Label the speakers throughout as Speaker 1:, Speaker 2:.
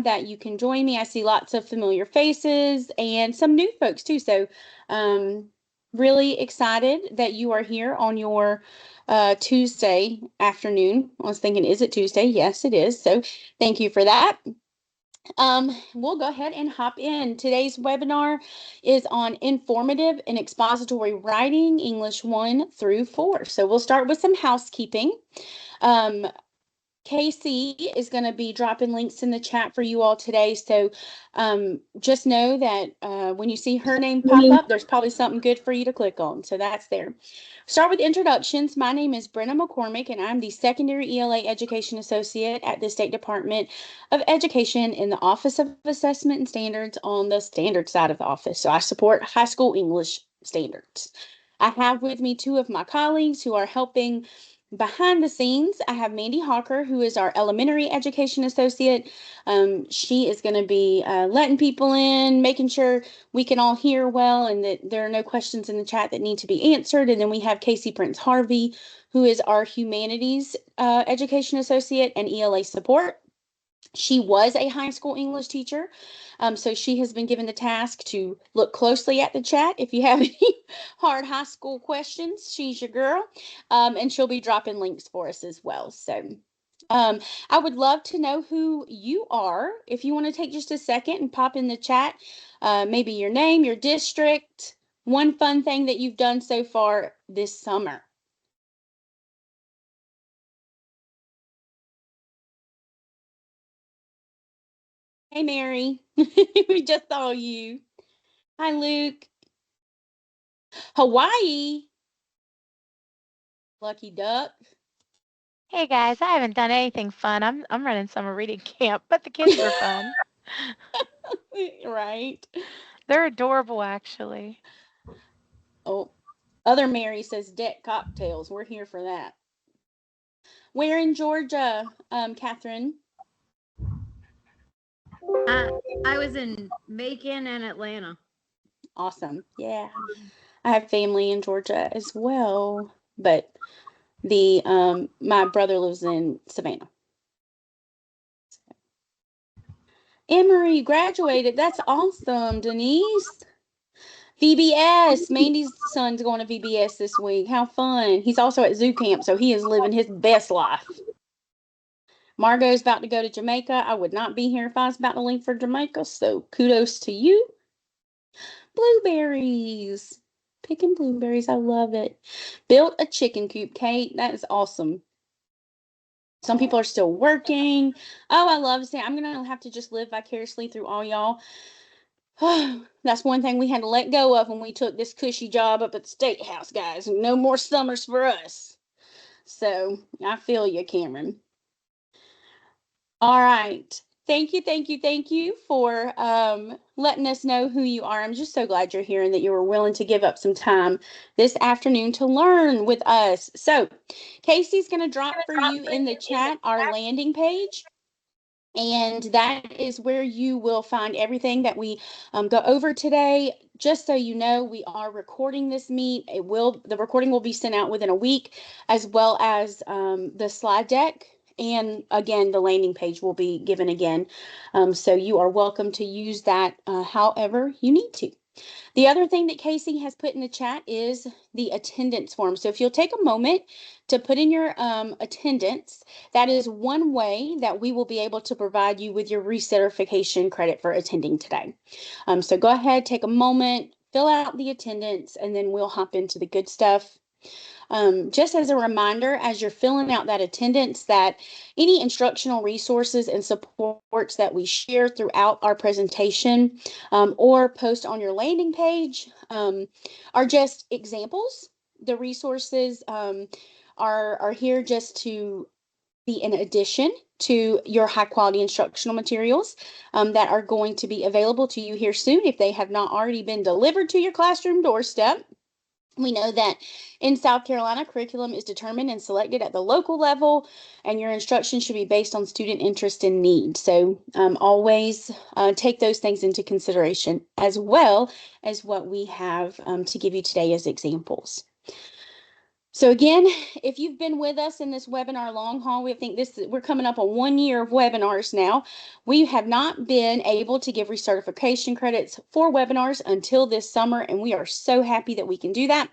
Speaker 1: that you can join me. I see lots of familiar faces and some new folks too. So really excited that you are here on your Tuesday afternoon. I was thinking, is it Tuesday? Yes, it is. So thank you for that. We'll go ahead and hop in. Today's webinar is on informative and expository writing, English 1 through 4. So we'll start with some housekeeping. Casey is going to be dropping links in the chat for you all today. So just know that when you see her name pop up, there's probably something good for you to click on. So that's there. Start with introductions. My name is Brenna McCormick, and I'm the Secondary ELA Education Associate at the State Department of Education in the Office of Assessment and Standards on the standard side of the office. So I support high school English standards. I have with me two of my colleagues who are helping behind the scenes. I have Mandy Hawker, who is our elementary education associate. She is going to be letting people in, making sure we can all hear well and that there are no questions in the chat that need to be answered. And then we have Casey Prince Harvey, who is our humanities education associate and ELA support. She was a high school English teacher, so she has been given the task to look closely at the chat. If you have any hard high school questions, she's your girl, and she'll be dropping links for us as well. So I would love to know who you are. If you want to take just a second and pop in the chat, maybe your name, your district, one fun thing that you've done so far this summer. Hey, Mary. We just saw you. Hi, Luke. Hawaii. Lucky duck.
Speaker 2: Hey guys, I haven't done anything fun. I'm running summer reading camp, but the kids were fun.
Speaker 1: Right.
Speaker 2: They're adorable, actually.
Speaker 1: Oh, other Mary says deck cocktails. We're here for that. Where in Georgia, Catherine?
Speaker 3: I was in Macon and Atlanta.
Speaker 1: Awesome. Yeah. I have family in Georgia as well, but my brother lives in Savannah. Emory graduated. That's awesome, Denise. VBS. Mandy's son's going to VBS this week. How fun. He's also at zoo camp, so he is living his best life. Margot's about to go to Jamaica. I would not be here if I was about to leave for Jamaica, so kudos to you. Blueberries. Picking blueberries. I love it. Built a chicken coop, Kate. That is awesome. Some people are still working. Oh, I love it. I'm going to have to just live vicariously through all y'all. That's one thing we had to let go of when we took this cushy job up at the State House, guys. No more summers for us. So I feel you, Cameron. All right. Thank you for letting us know who you are. I'm just so glad you're here and that you were willing to give up some time this afternoon to learn with us. So Casey's going to drop for you in the chat our landing page. And that is where you will find everything that we go over today. Just so you know, we are recording this meet. The recording will be sent out within a week, as well as the slide deck. And again, the landing page will be given again. So you are welcome to use that however you need to. The other thing that Casey has put in the chat is the attendance form. So if you'll take a moment to put in your attendance, that is one way that we will be able to provide you with your recertification credit for attending today. So go ahead, take a moment, fill out the attendance, and then we'll hop into the good stuff. Just as a reminder, as you're filling out that attendance, that any instructional resources and supports that we share throughout our presentation or post on your landing page are just examples. The resources are here just to be in addition to your high quality instructional materials that are going to be available to you here soon if they have not already been delivered to your classroom doorstep. We know that in South Carolina, curriculum is determined and selected at the local level, and your instruction should be based on student interest and need. So always take those things into consideration, as well as what we have to give you today as examples. So again, if you've been with us in this webinar long haul, we're coming up on 1 year of webinars now. We have not been able to give recertification credits for webinars until this summer, and we are so happy that we can do that.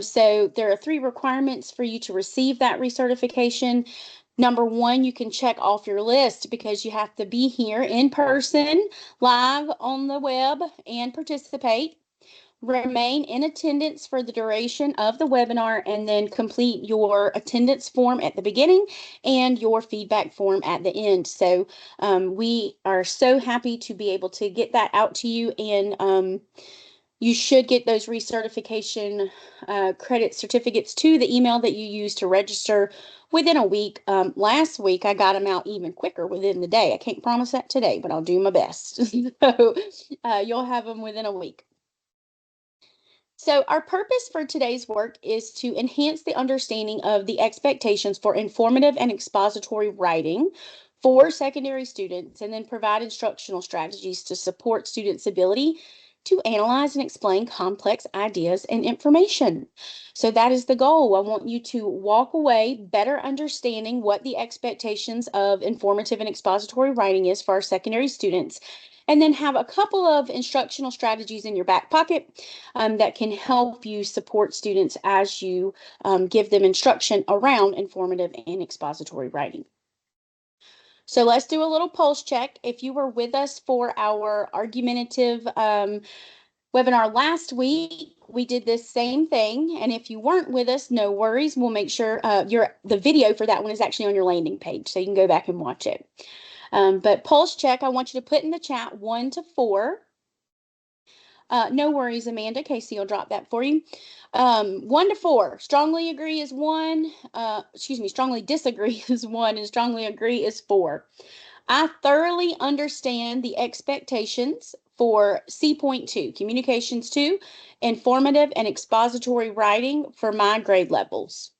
Speaker 1: So there are 3 requirements for you to receive that recertification. Number 1, you can check off your list because you have to be here in person, live on the web, and participate. Remain in attendance for the duration of the webinar, and then complete your attendance form at the beginning and your feedback form at the end. So we are so happy to be able to get that out to you, and you should get those recertification credit certificates to the email that you use to register within a week. Last week, I got them out even quicker within the day. I can't promise that today, but I'll do my best. So you'll have them within a week. So our purpose for today's work is to enhance the understanding of the expectations for informative and expository writing for secondary students, and then provide instructional strategies to support students' ability to analyze and explain complex ideas and information. So that is the goal. I want you to walk away better understanding what the expectations of informative and expository writing is for our secondary students, and then have a couple of instructional strategies in your back pocket that can help you support students as you give them instruction around informative and expository writing. So let's do a little pulse check. If you were with us for our argumentative webinar last week, we did this same thing. And if you weren't with us, no worries. We'll make sure the video for that one is actually on your landing page, so you can go back and watch it. But pulse check, I want you to put in the chat 1 to 4. No worries, Amanda. Casey will drop that for you. 1 to 4. Strongly agree is 1. Strongly disagree is 1, and strongly agree is 4. I thoroughly understand the expectations for C.2, Communications 2, informative and expository writing for my grade levels.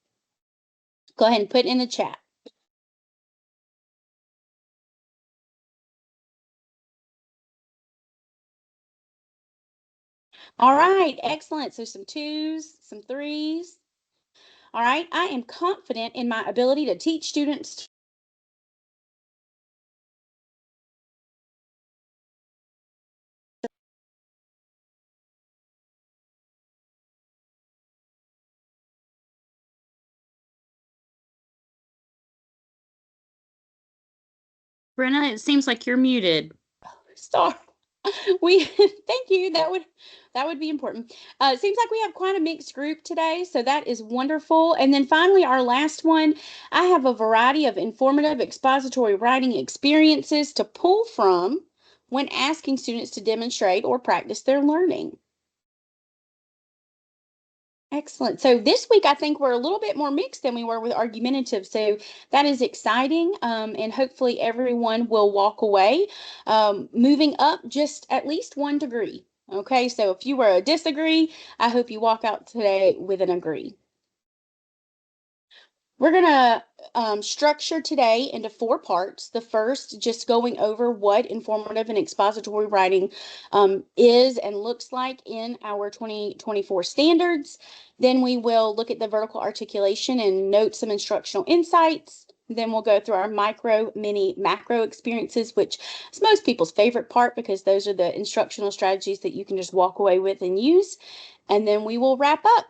Speaker 1: Go ahead and put in the chat. All right, excellent. So some 2s, some 3s. All right, I am confident in my ability to teach students.
Speaker 3: Brenna, it seems like you're muted.
Speaker 1: Star. Thank you. That would be important. It seems like we have quite a mixed group today, so that is wonderful. And then finally, our last one, I have a variety of informative expository writing experiences to pull from when asking students to demonstrate or practice their learning. Excellent. So this week, I think we're a little bit more mixed than we were with argumentative. So that is exciting. And hopefully everyone will walk away moving up just at least 1 degree. Okay, so if you were a disagree, I hope you walk out today with an agree. We're going to structure today into 4 parts. The first, just going over what informative and expository writing is and looks like in our 2024 standards. Then we will look at the vertical articulation and note some instructional insights. Then we'll go through our micro, mini, macro experiences, which is most people's favorite part because those are the instructional strategies that you can just walk away with and use. And then we will wrap up.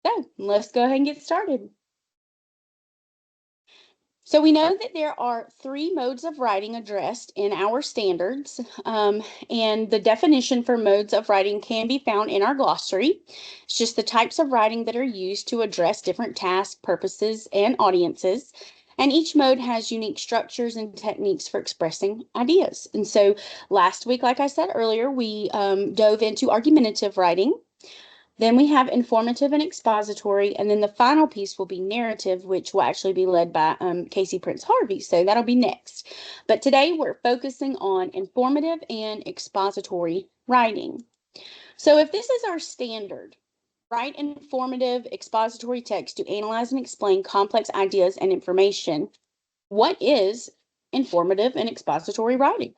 Speaker 1: So let's go ahead and get started. So we know that there are 3 modes of writing addressed in our standards, and the definition for modes of writing can be found in our glossary. It's just the types of writing that are used to address different tasks, purposes, and audiences. And each mode has unique structures and techniques for expressing ideas. And so last week, like I said earlier, we dove into argumentative writing. Then we have informative and expository, and then the final piece will be narrative, which will actually be led by Casey Prince Harvey. So that'll be next. But today we're focusing on informative and expository writing. So if this is our standard, write informative expository text to analyze and explain complex ideas and information, what is informative and expository writing?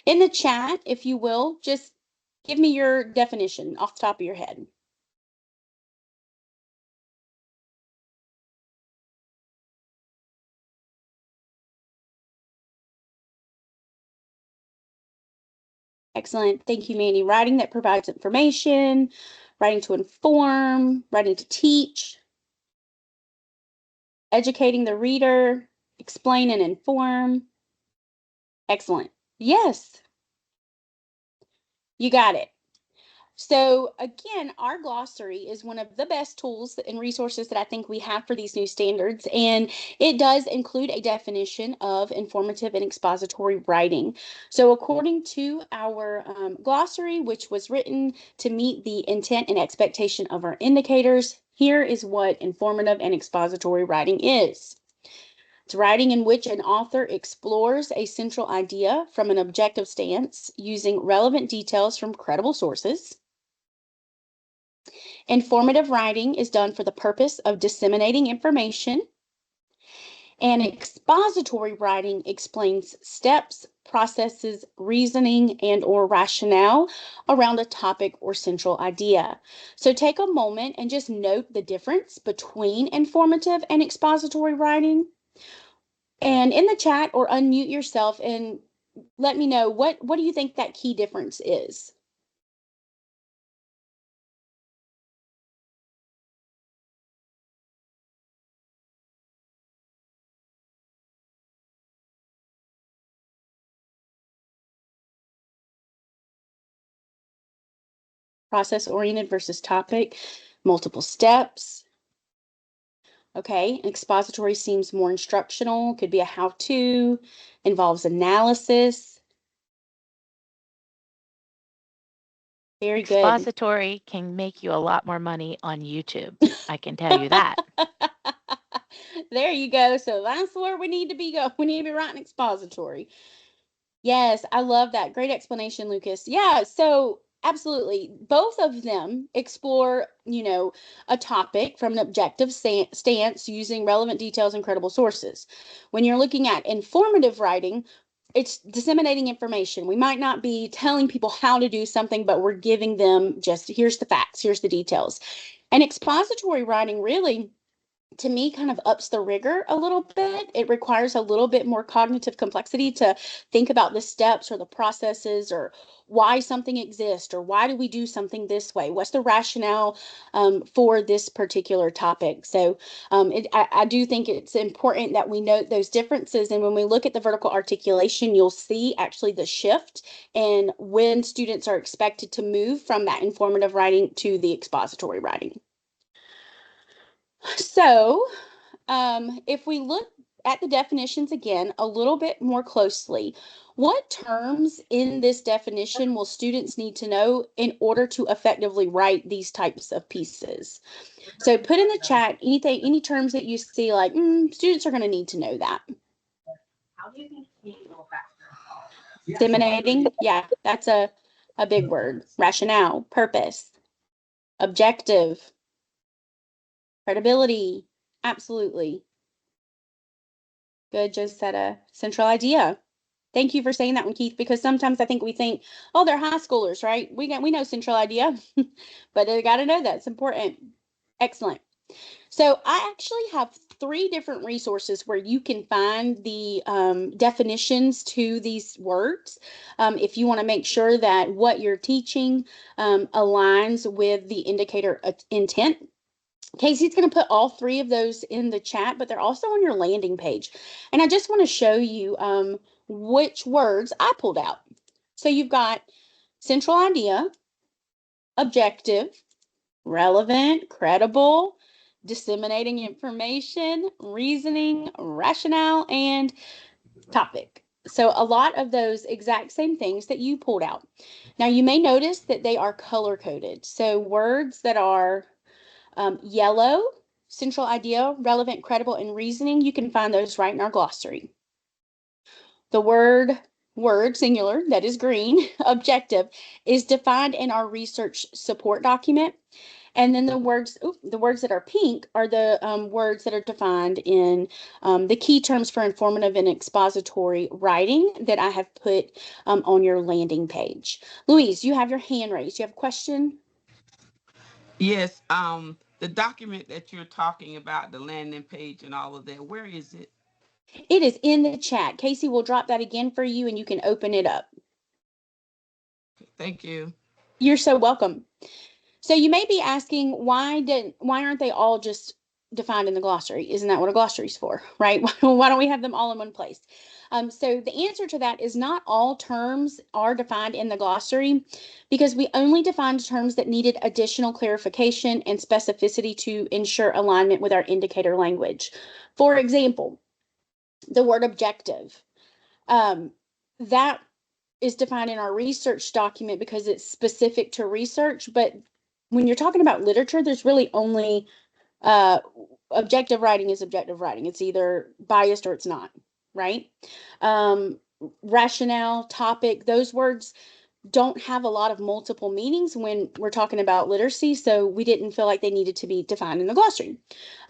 Speaker 1: In the chat, if you will, just give me your definition off the top of your head. Excellent. Thank you, Mandy. Writing that provides information, writing to inform, writing to teach, educating the reader, explain and inform. Excellent. Yes, you got it. So again, our glossary is one of the best tools and resources that I think we have for these new standards, and it does include a definition of informative and expository writing. So according to our glossary, which was written to meet the intent and expectation of our indicators, here is what informative and expository writing is. It's writing in which an author explores a central idea from an objective stance using relevant details from credible sources. Informative writing is done for the purpose of disseminating information. And expository writing explains steps, processes, reasoning, and/or rationale around a topic or central idea. So take a moment and just note the difference between informative and expository writing. And in the chat, or unmute yourself and let me know what do you think that key difference is? Process-oriented versus topic, multiple steps. Okay, expository seems more instructional, could be a how-to, involves analysis. Very good.
Speaker 2: Expository can make you a lot more money on YouTube. I can tell you that.
Speaker 1: There you go. So that's where we need to be going. We need to be writing expository. Yes, I love that. Great explanation, Lucas. Yeah, so absolutely. Both of them explore, a topic from an objective stance using relevant details and credible sources. When you're looking at informative writing, it's disseminating information. We might not be telling people how to do something, but we're giving them just here's the facts, here's the details. And expository writing really, to me, kind of ups the rigor a little bit. It requires a little bit more cognitive complexity to think about the steps or the processes or why something exists or why do we do something this way? What's the rationale for this particular topic? So I do think it's important that we note those differences. And when we look at the vertical articulation, you'll see actually the shift in when students are expected to move from that informative writing to the expository writing. So if we look at the definitions again a little bit more closely, what terms in this definition will students need to know in order to effectively write these types of pieces? So put in the chat any terms that you see like, students are going to need to know that. Disseminating, yeah, that's a big word. Rationale, purpose, objective, credibility, absolutely. Good, Josetta. Central idea. Thank you for saying that one, Keith, because sometimes I think we think, oh, they're high schoolers, right? We know central idea, but they got to know that. It's important. Excellent. So I actually have 3 different resources where you can find the definitions to these words. If you want to make sure that what you're teaching aligns with the indicator intent. Casey's going to put all 3 of those in the chat, but they're also on your landing page. And I just want to show you which words I pulled out. So you've got central idea, objective, relevant, credible, disseminating information, reasoning, rationale, and topic. So a lot of those exact same things that you pulled out. Now you may notice that they are color coded. So words that are yellow, central idea, relevant, credible, and reasoning, you can find those right in our glossary. The word singular, that is green, objective, is defined in our research support document. And then the words that are pink are the words that are defined in the key terms for informative and expository writing that I have put on your landing page. Louise, you have your hand raised. You have a question?
Speaker 4: Yes, the document that you're talking about, the landing page and all of that, where is it?
Speaker 1: It is in the chat. Casey will drop that again for you and you can open it up.
Speaker 4: Thank you.
Speaker 1: You're so welcome. So you may be asking, why aren't they all just defined in the glossary? Isn't that what a glossary is for, right? Why don't we have them all in one place? So the answer to that is not all terms are defined in the glossary, because we only defined terms that needed additional clarification and specificity to ensure alignment with our indicator language. For example, the word objective. That is defined in our research document because it's specific to research, but when you're talking about literature, there's really only objective writing is objective writing. It's either biased or it's not, right? Rationale, topic, those words don't have a lot of multiple meanings when we're talking about literacy, so we didn't feel like they needed to be defined in the glossary.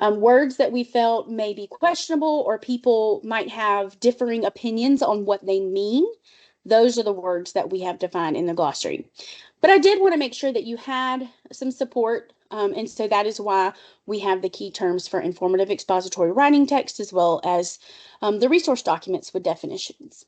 Speaker 1: Words that we felt may be questionable or people might have differing opinions on what they mean, those are the words that we have defined in the glossary. But I did want to make sure that you had some support, and so that is why we have the key terms for informative expository writing text, as well as the resource documents with definitions.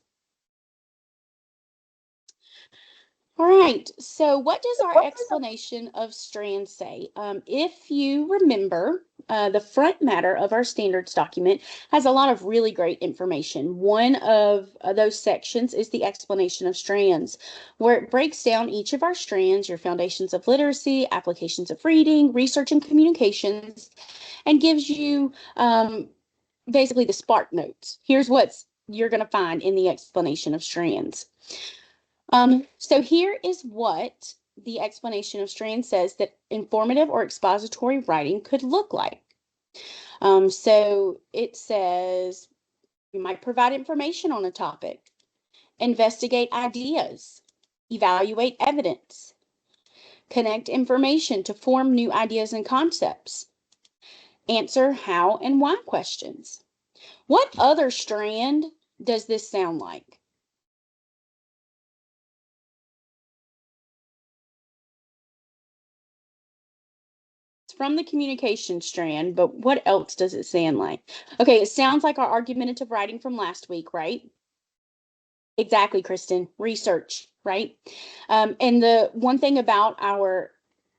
Speaker 1: All right, so what does our explanation of strands say? If you remember, the front matter of our standards document has a lot of really great information. One of those sections is the explanation of strands, where it breaks down each of our strands, your foundations of literacy, applications of reading, research and communications, and gives you basically the spark notes. Here's what you're going to find in the explanation of strands. So here is what the explanation of strands says that informative or expository writing could look like. So it says you might provide information on a topic, investigate ideas, evaluate evidence, connect information to form new ideas and concepts, answer how and why questions. What other strand does this sound like? From the communication strand, but what else does it sound like? Okay, it sounds like our argumentative writing from last week, right? Exactly, Kristen. Research, right? And the one thing about our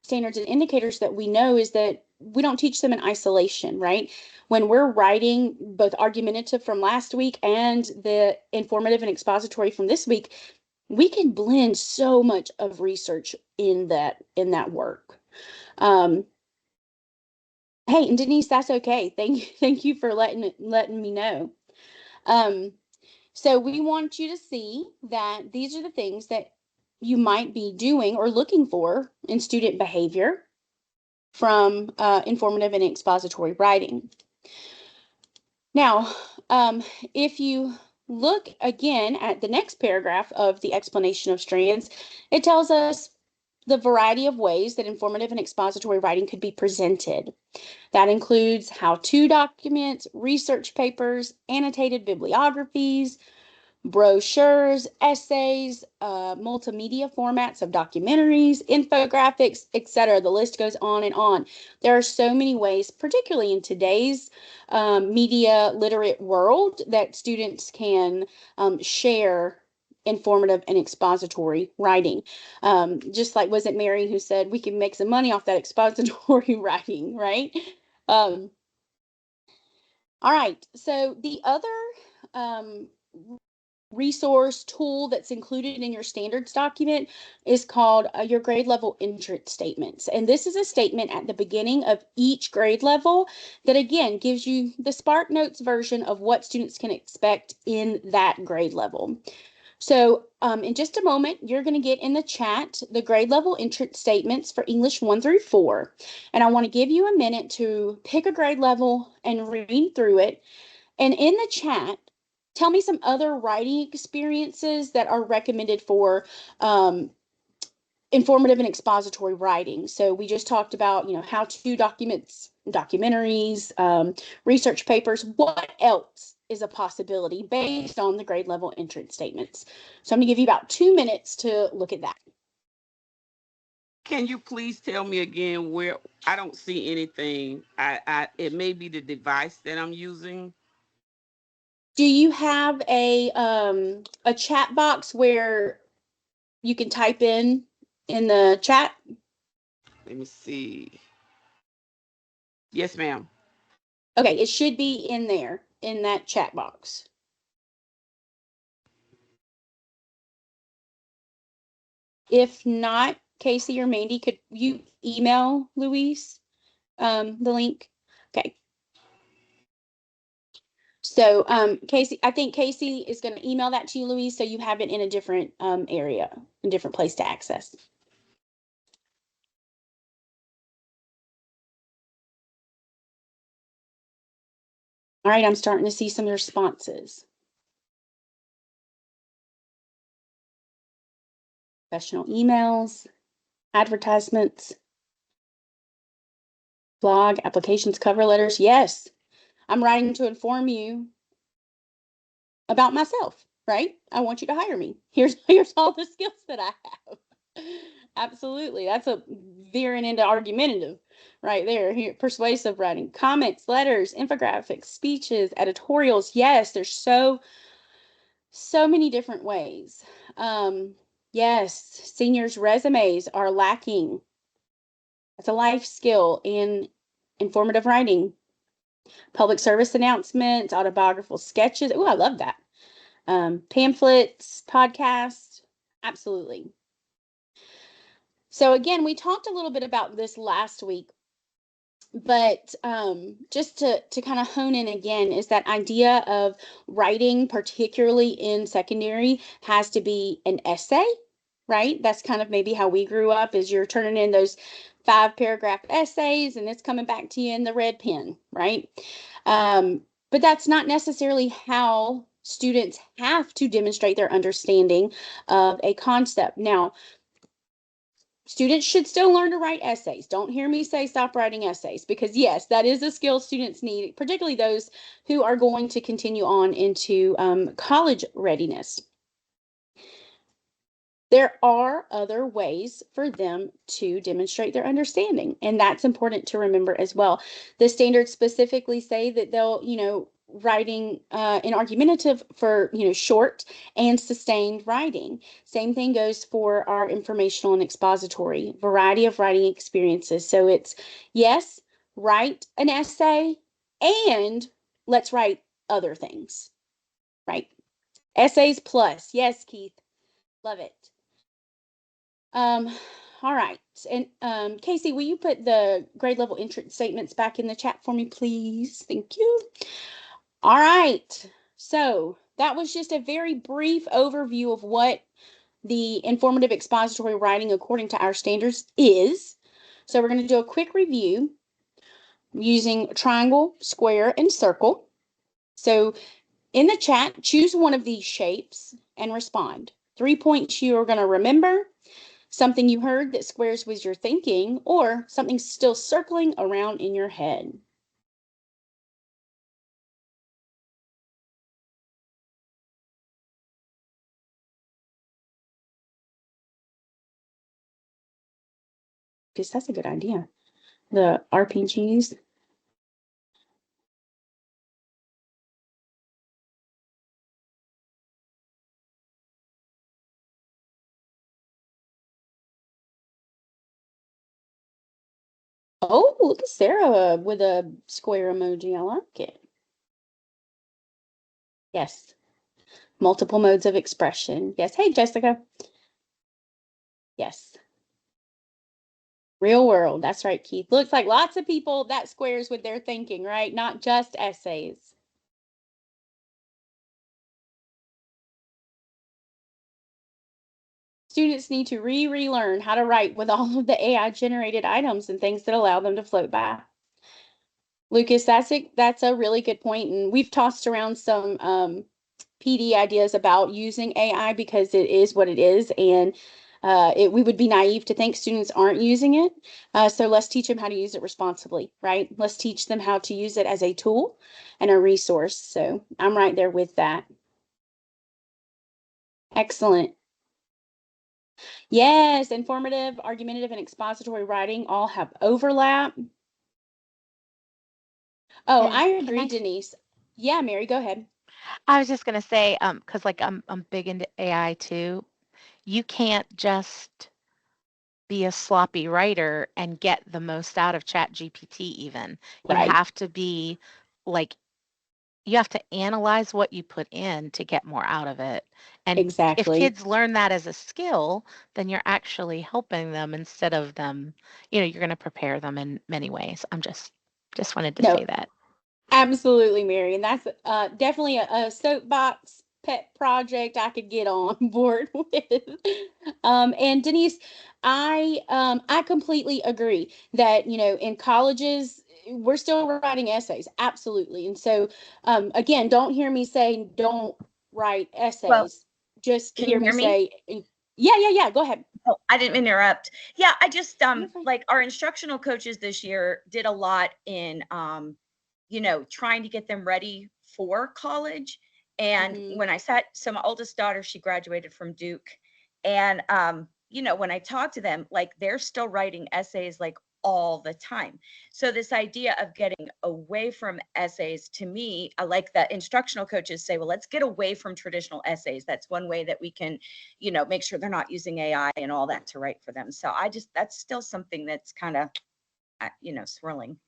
Speaker 1: standards and indicators that we know is that we don't teach them in isolation, right? When we're writing both argumentative from last week and the informative and expository from this week, we can blend so much of research in that work. Hey, and Denise, that's okay. Thank you for letting me know. So we want you to see that these are the things that you might be doing or looking for in student behavior from informative and expository writing. Now, if you look again at the next paragraph of the explanation of strands, it tells us the variety of ways that informative and expository writing could be presented. That includes how-to documents, research papers, annotated bibliographies, brochures, essays, multimedia formats of documentaries, infographics, etc. The list goes on and on. There are so many ways, particularly in today's media literate world, that students can share informative and expository writing. Just like, was it Mary who said we can make some money off that expository writing, right? All right, so the other resource tool that's included in your standards document is called your grade level entrance statements. And this is a statement at the beginning of each grade level that again gives you the Spark Notes version of what students can expect in that grade level. So in just a moment, you're going to get in the chat the grade level entrance statements for English 1 through 4. And I want to give you a minute to pick a grade level and read through it. And in the chat, tell me some other writing experiences that are recommended for informative and expository writing. So we just talked about, how-to documents, documentaries, research papers. What else is a possibility based on the grade level entrance statements? So I'm going to give you about 2 minutes to look at that.
Speaker 4: Can you please tell me again where I don't see anything? It may be the device that I'm using.
Speaker 1: Do you have a chat box where you can type in the chat?
Speaker 4: Let me see. Yes, ma'am.
Speaker 1: Okay, it should be in there, in that chat box. If not, Casey or Mandy, could you email Louise the link? Okay. So Casey, I think Casey is going to email that to you, Louise, so you have it in a different area, a different place to access. All right, I'm starting to see some responses. Professional emails, advertisements, blog, applications, cover letters. Yes, I'm writing to inform you about myself, right? I want you to hire me. Here's all the skills that I have. Absolutely. That's a veering into argumentative right there. Here, persuasive writing, comments, letters, infographics, speeches, editorials. Yes, there's so many different ways. Yes, seniors' resumes are lacking. That's a life skill in informative writing. Public service announcements, autobiographical sketches. Oh, I love that. Pamphlets, podcasts. Absolutely. So again, we talked a little bit about this last week, but just to kind of hone in again is that idea of writing, particularly in secondary, has to be an essay, right? That's kind of maybe how we grew up, is you're turning in those 5-paragraph essays and it's coming back to you in the red pen, right? But that's not necessarily how students have to demonstrate their understanding of a concept. Now, students should still learn to write essays. Don't hear me say stop writing essays, because yes, that is a skill students need, particularly those who are going to continue on into college readiness. There are other ways for them to demonstrate their understanding, and that's important to remember as well. The standards specifically say that they'll, writing in argumentative for, short and sustained writing. Same thing goes for our informational and expository, variety of writing experiences. So it's, yes, write an essay, and let's write other things, right? Essays plus. Yes, Keith. Love it. All right. And Casey, will you put the grade level entrance statements back in the chat for me, please? Thank you. All right. So that was just a very brief overview of what the informative expository writing according to our standards is. So we're going to do a quick review using triangle, square, and circle. So in the chat, choose one of these shapes and respond. 3 points you are going to remember, something you heard that squares with your thinking, or something still circling around in your head. Because that's a good idea. The RPGs. Oh, look at Sarah with a square emoji. I like it. Yes. Multiple modes of expression. Yes. Hey, Jessica. Yes. Real world. That's right, Keith. Looks like lots of people that squares with their thinking, right? Not just essays. Students need to relearn how to write with all of the AI generated items and things that allow them to float by. Lucas, that's a really good point. And we've tossed around some PD ideas about using AI because it is what it is. And we would be naive to think students aren't using it. So let's teach them how to use it responsibly, right? Let's teach them how to use it as a tool and a resource. So I'm right there with that. Excellent. Yes, informative, argumentative, and expository writing all have overlap. Oh,
Speaker 2: And
Speaker 1: I
Speaker 2: can
Speaker 1: agree, Denise. Yeah, Mary, go ahead.
Speaker 2: I was just gonna say, because like I'm big into AI too. you can't just be a sloppy writer and get the most out of ChatGPT even. You
Speaker 1: Right.
Speaker 2: have to be like, you have to analyze what you put in to get more out of it. And if
Speaker 1: Exactly.
Speaker 2: kids learn that as a skill, then you're actually helping them instead of them, you're going to prepare them in many ways. Just wanted to
Speaker 1: No,
Speaker 2: say that.
Speaker 1: absolutely, Mary. And that's definitely a soapbox pet project I could get on board with. And Denise, I completely agree that, in colleges, we're still writing essays. Absolutely. And so, again, don't hear me say don't write essays.
Speaker 5: Well,
Speaker 1: Just
Speaker 5: can
Speaker 1: hear
Speaker 5: you
Speaker 1: me
Speaker 5: hear me?
Speaker 1: say, yeah, go ahead.
Speaker 5: Oh, I didn't interrupt. Yeah, I just
Speaker 1: You're fine.
Speaker 5: like our instructional coaches this year did a lot in trying to get them ready for college. And
Speaker 1: Mhm.
Speaker 5: when I sat, so my oldest daughter, she graduated from Duke. And when I talked to them, like they're still writing essays like all the time. So this idea of getting away from essays, to me, I like that instructional coaches say, well, let's get away from traditional essays. That's one way that we can, make sure they're not using AI and all that to write for them. So that's still something that's kind of, swirling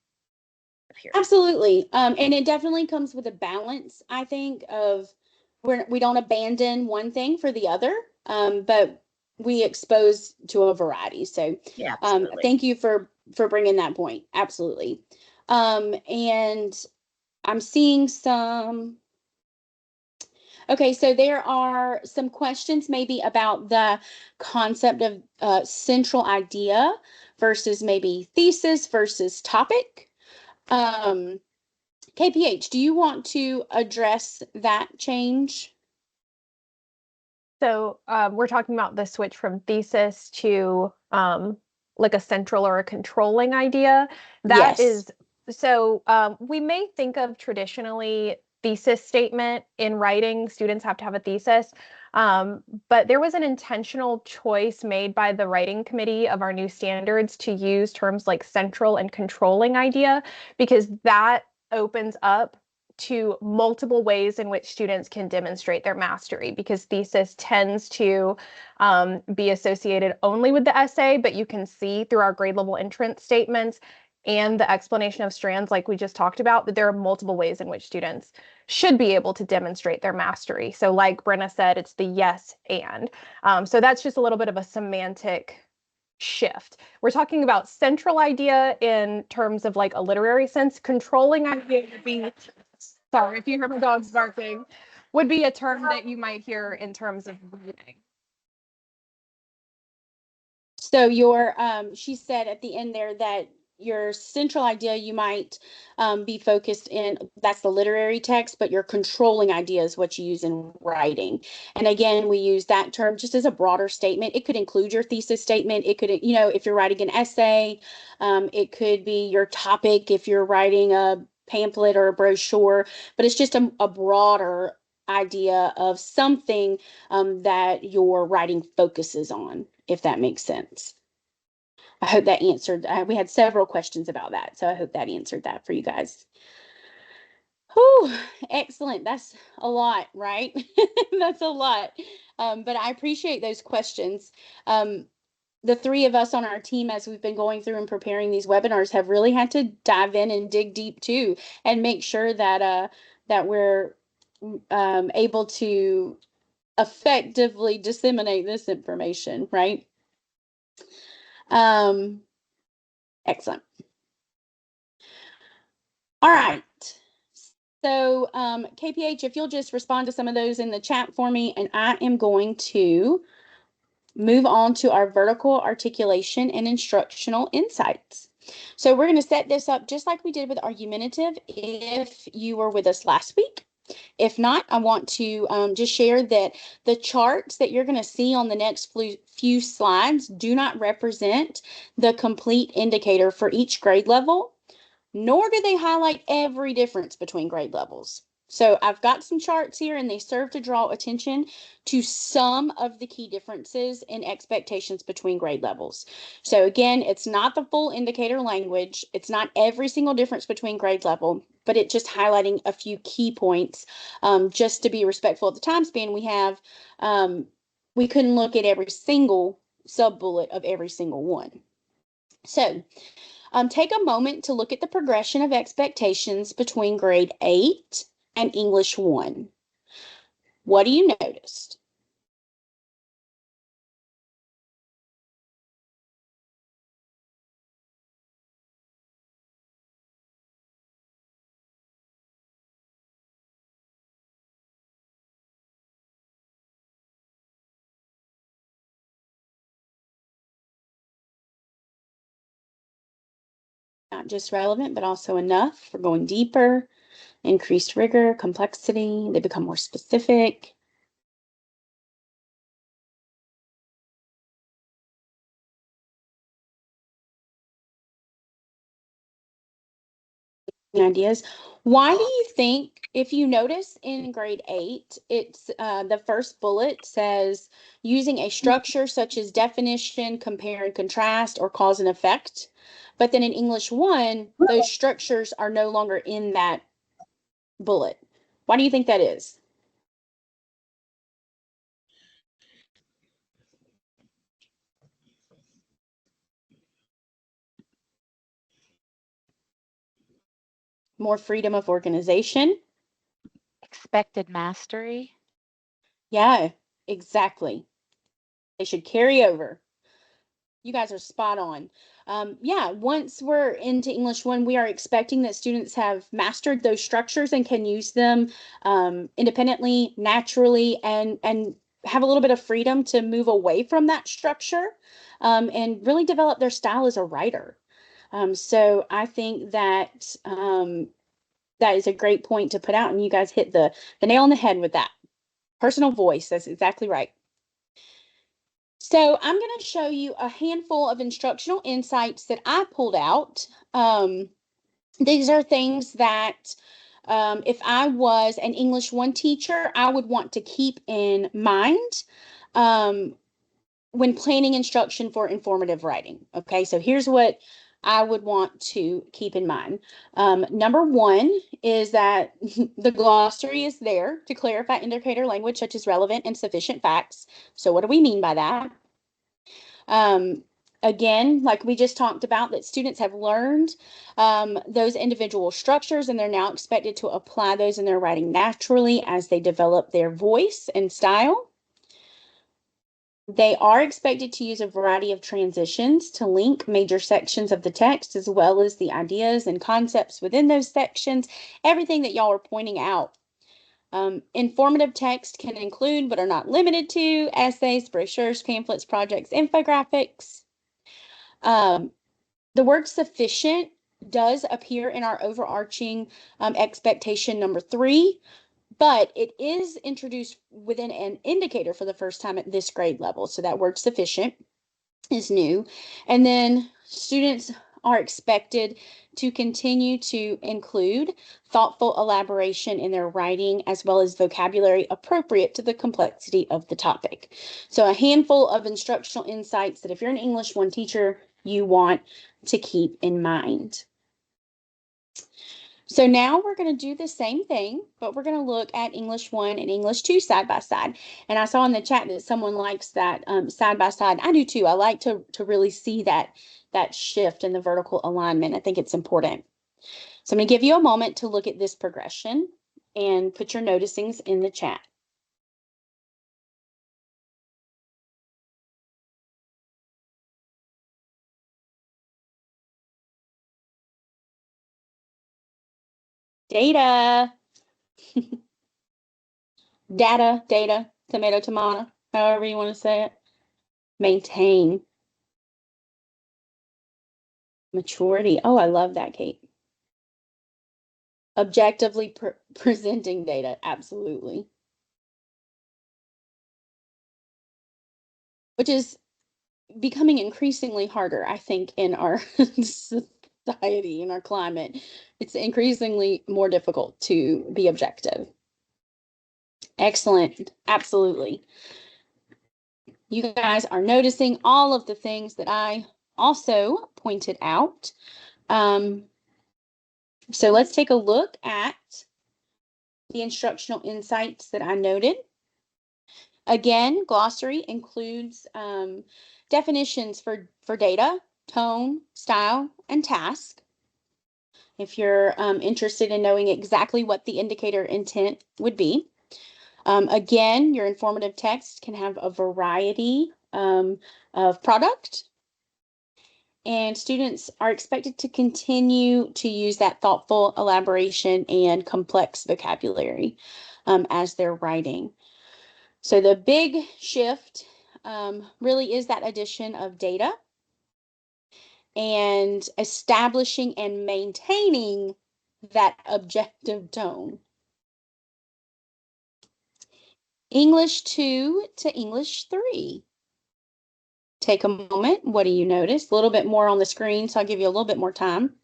Speaker 5: up here.
Speaker 1: Absolutely. And it definitely comes with a balance, I think, of we don't abandon one thing for the other, but we expose to a variety. So,
Speaker 5: Yeah, absolutely.
Speaker 1: thank you for bringing that point. Absolutely. And I'm seeing some. Okay, so there are some questions maybe about the concept of central idea versus maybe thesis versus topic. KPH, do you want to address that change?
Speaker 6: So we're talking about the switch from thesis to like a central or a controlling idea. That
Speaker 1: Yes.
Speaker 6: is, so we may think of traditionally thesis statement in writing, students have to have a thesis. But there was an intentional choice made by the writing committee of our new standards to use terms like central and controlling idea, because that opens up to multiple ways in which students can demonstrate their mastery, because thesis tends to be associated only with the essay, but you can see through our grade level entrance statements and the explanation of strands like we just talked about that there are multiple ways in which students should be able to demonstrate their mastery. So like Brenna said, it's the yes and. So that's just a little bit of a semantic shift. We're talking about central idea in terms of like a literary sense. Controlling idea would be, sorry if you hear my dogs barking, would be a term that you might hear in terms of reading.
Speaker 1: So she said at the end there that your central idea you might be focused in, that's the literary text, but your controlling idea is what you use in writing. And again, we use that term just as a broader statement. It could include your thesis statement. It could, if you're writing an essay, it could be your topic if you're writing a pamphlet or a brochure, but it's just a broader idea of something that your writing focuses on, if that makes sense. I hope that answered. We had several questions about that, so I hope that answered that for you guys. Whew, excellent. That's a lot, right? That's a lot. But I appreciate those questions. The three of us on our team, as we've been going through and preparing these webinars, have really had to dive in and dig deep too, and make sure that that we're able to effectively disseminate this information, right? Excellent. All right. So, KPH, if you'll just respond to some of those in the chat for me, and I am going to move on to our vertical articulation and instructional insights. So we're going to set this up just like we did with argumentative if you were with us last week. If not, I want to just share that the charts that you're going to see on the next few slides do not represent the complete indicator for each grade level, nor do they highlight every difference between grade levels. So I've got some charts here, and they serve to draw attention to some of the key differences in expectations between grade levels. So again, it's not the full indicator language. It's not every single difference between grade level, but it's just highlighting a few key points just to be respectful of the time span we have. we couldn't look at every single sub-bullet of every single one. So take a moment to look at the progression of expectations between grade 8 and English 1. What do you notice? Not just relevant, but also enough for going deeper, increased rigor, complexity, they become more specific. Ideas. Why do you think, if you notice in grade 8, it's the first bullet says using a structure such as definition, compare and contrast, or cause and effect. But then in English 1, those structures are no longer in that bullet. Why do you think that is? More freedom of organization.
Speaker 2: Expected mastery.
Speaker 1: Yeah, exactly. They should carry over. You guys are spot on. Yeah, once we're into English 1, we are expecting that students have mastered those structures and can use them independently, naturally, and have a little bit of freedom to move away from that structure and really develop their style as a writer. So I think that that is a great point to put out, and you guys hit the nail on the head with that. Personal voice, that's exactly right. So I'm going to show you a handful of instructional insights that I pulled out. These are things that if I was an English 1 teacher, I would want to keep in mind when planning instruction for informative writing. Okay, so here's what I would want to keep in mind. Number 1 is that the glossary is there to clarify indicator language such as relevant and sufficient facts. So what do we mean by that? Again, like we just talked about, that students have learned those individual structures, and they're now expected to apply those in their writing naturally as they develop their voice and style. They are expected to use a variety of transitions to link major sections of the text, as well as the ideas and concepts within those sections, everything that y'all are pointing out. Informative text can include, but are not limited to, essays, brochures, pamphlets, projects, infographics. The word sufficient does appear in our overarching expectation number 3, but it is introduced within an indicator for the first time at this grade level. So that word sufficient is new. And then students are expected to continue to include thoughtful elaboration in their writing, as well as vocabulary appropriate to the complexity of the topic. So a handful of instructional insights that if you're an English 1 teacher, you want to keep in mind. So now we're going to do the same thing, but we're going to look at English 1 and English 2 side by side. And I saw in the chat that someone likes that side by side. I do too. I like to really see that shift in the vertical alignment. I think it's important. So I'm going to give you a moment to look at this progression and put your noticings in the chat. Data. Data, tomato, however you want to say it. Maintain. Maturity. Oh, I love that, Kate. Objectively presenting data. Absolutely. Which is becoming increasingly harder, I think, in our society, in our climate. It's increasingly more difficult to be objective. Excellent. Absolutely. You guys are noticing all of the things that I also pointed out. So let's take a look at the instructional insights that I noted. Again, glossary includes definitions for data, tone, style, and task. If you're interested in knowing exactly what the indicator intent would be. Again, your informative text can have a variety of product, and students are expected to continue to use that thoughtful elaboration and complex vocabulary as they're writing. So the big shift really is that addition of data and establishing and maintaining that objective tone. English 2 to English 3. Take a moment. What do you notice? A little bit more on the screen, so I'll give you a little bit more time.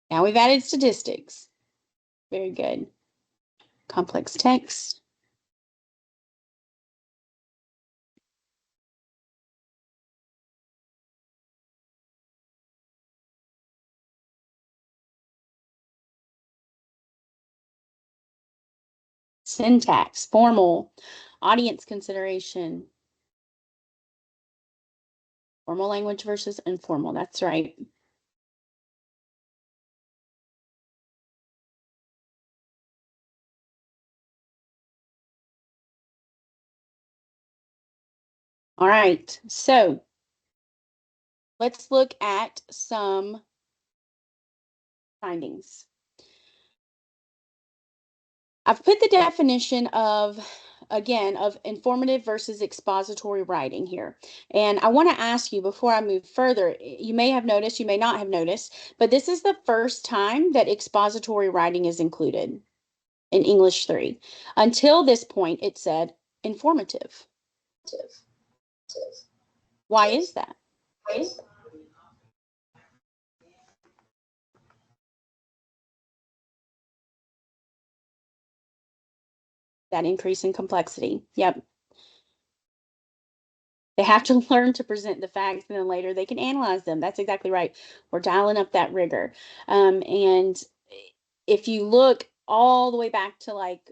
Speaker 1: Now we've added statistics. Very good. Complex text. Syntax, formal, audience consideration. Formal language versus informal, that's right. All right, so let's look at some findings. I've put the definition of, again, of informative versus expository writing here. And I want to ask you before I move further, you may have noticed, you may not have noticed, but this is the first time that expository writing is included in English 3. Until this point, it said informative. Why is that? That increase in complexity. Yep. They have to learn to present the facts, and then later they can analyze them. That's exactly right. We're dialing up that rigor. And if you look all the way back to like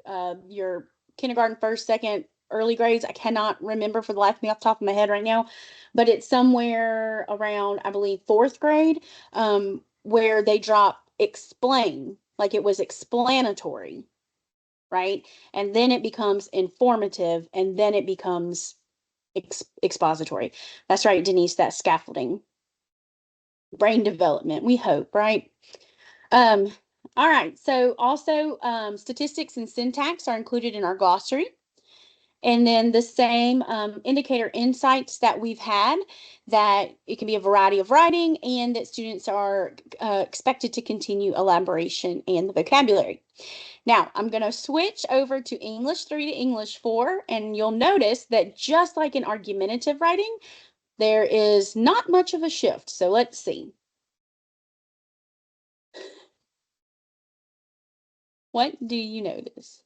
Speaker 1: your kindergarten, first, second, early grades, I cannot remember for the life of me off the top of my head right now, but it's somewhere around, I believe, fourth grade, where they drop explain, like it was explanatory, right? And then it becomes informative, and then it becomes expository. That's right, Denise, that's scaffolding. Brain development, we hope, right? All right, so also statistics and syntax are included in our glossary. And then the same indicator insights that we've had, that it can be a variety of writing and that students are expected to continue elaboration and the vocabulary. Now, I'm going to switch over to English 3 to English 4, and you'll notice that just like in argumentative writing, there is not much of a shift. So let's see. What do you notice?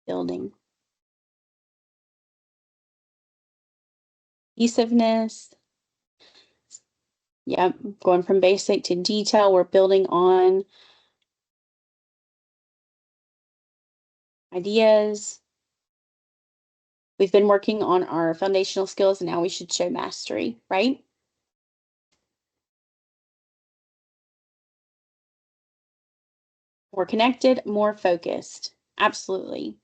Speaker 1: Building. Cohesiveness. Yep, going from basic to detail, we're building on ideas. We've been working on our foundational skills, and now we should show mastery, right? More connected, more focused. Absolutely.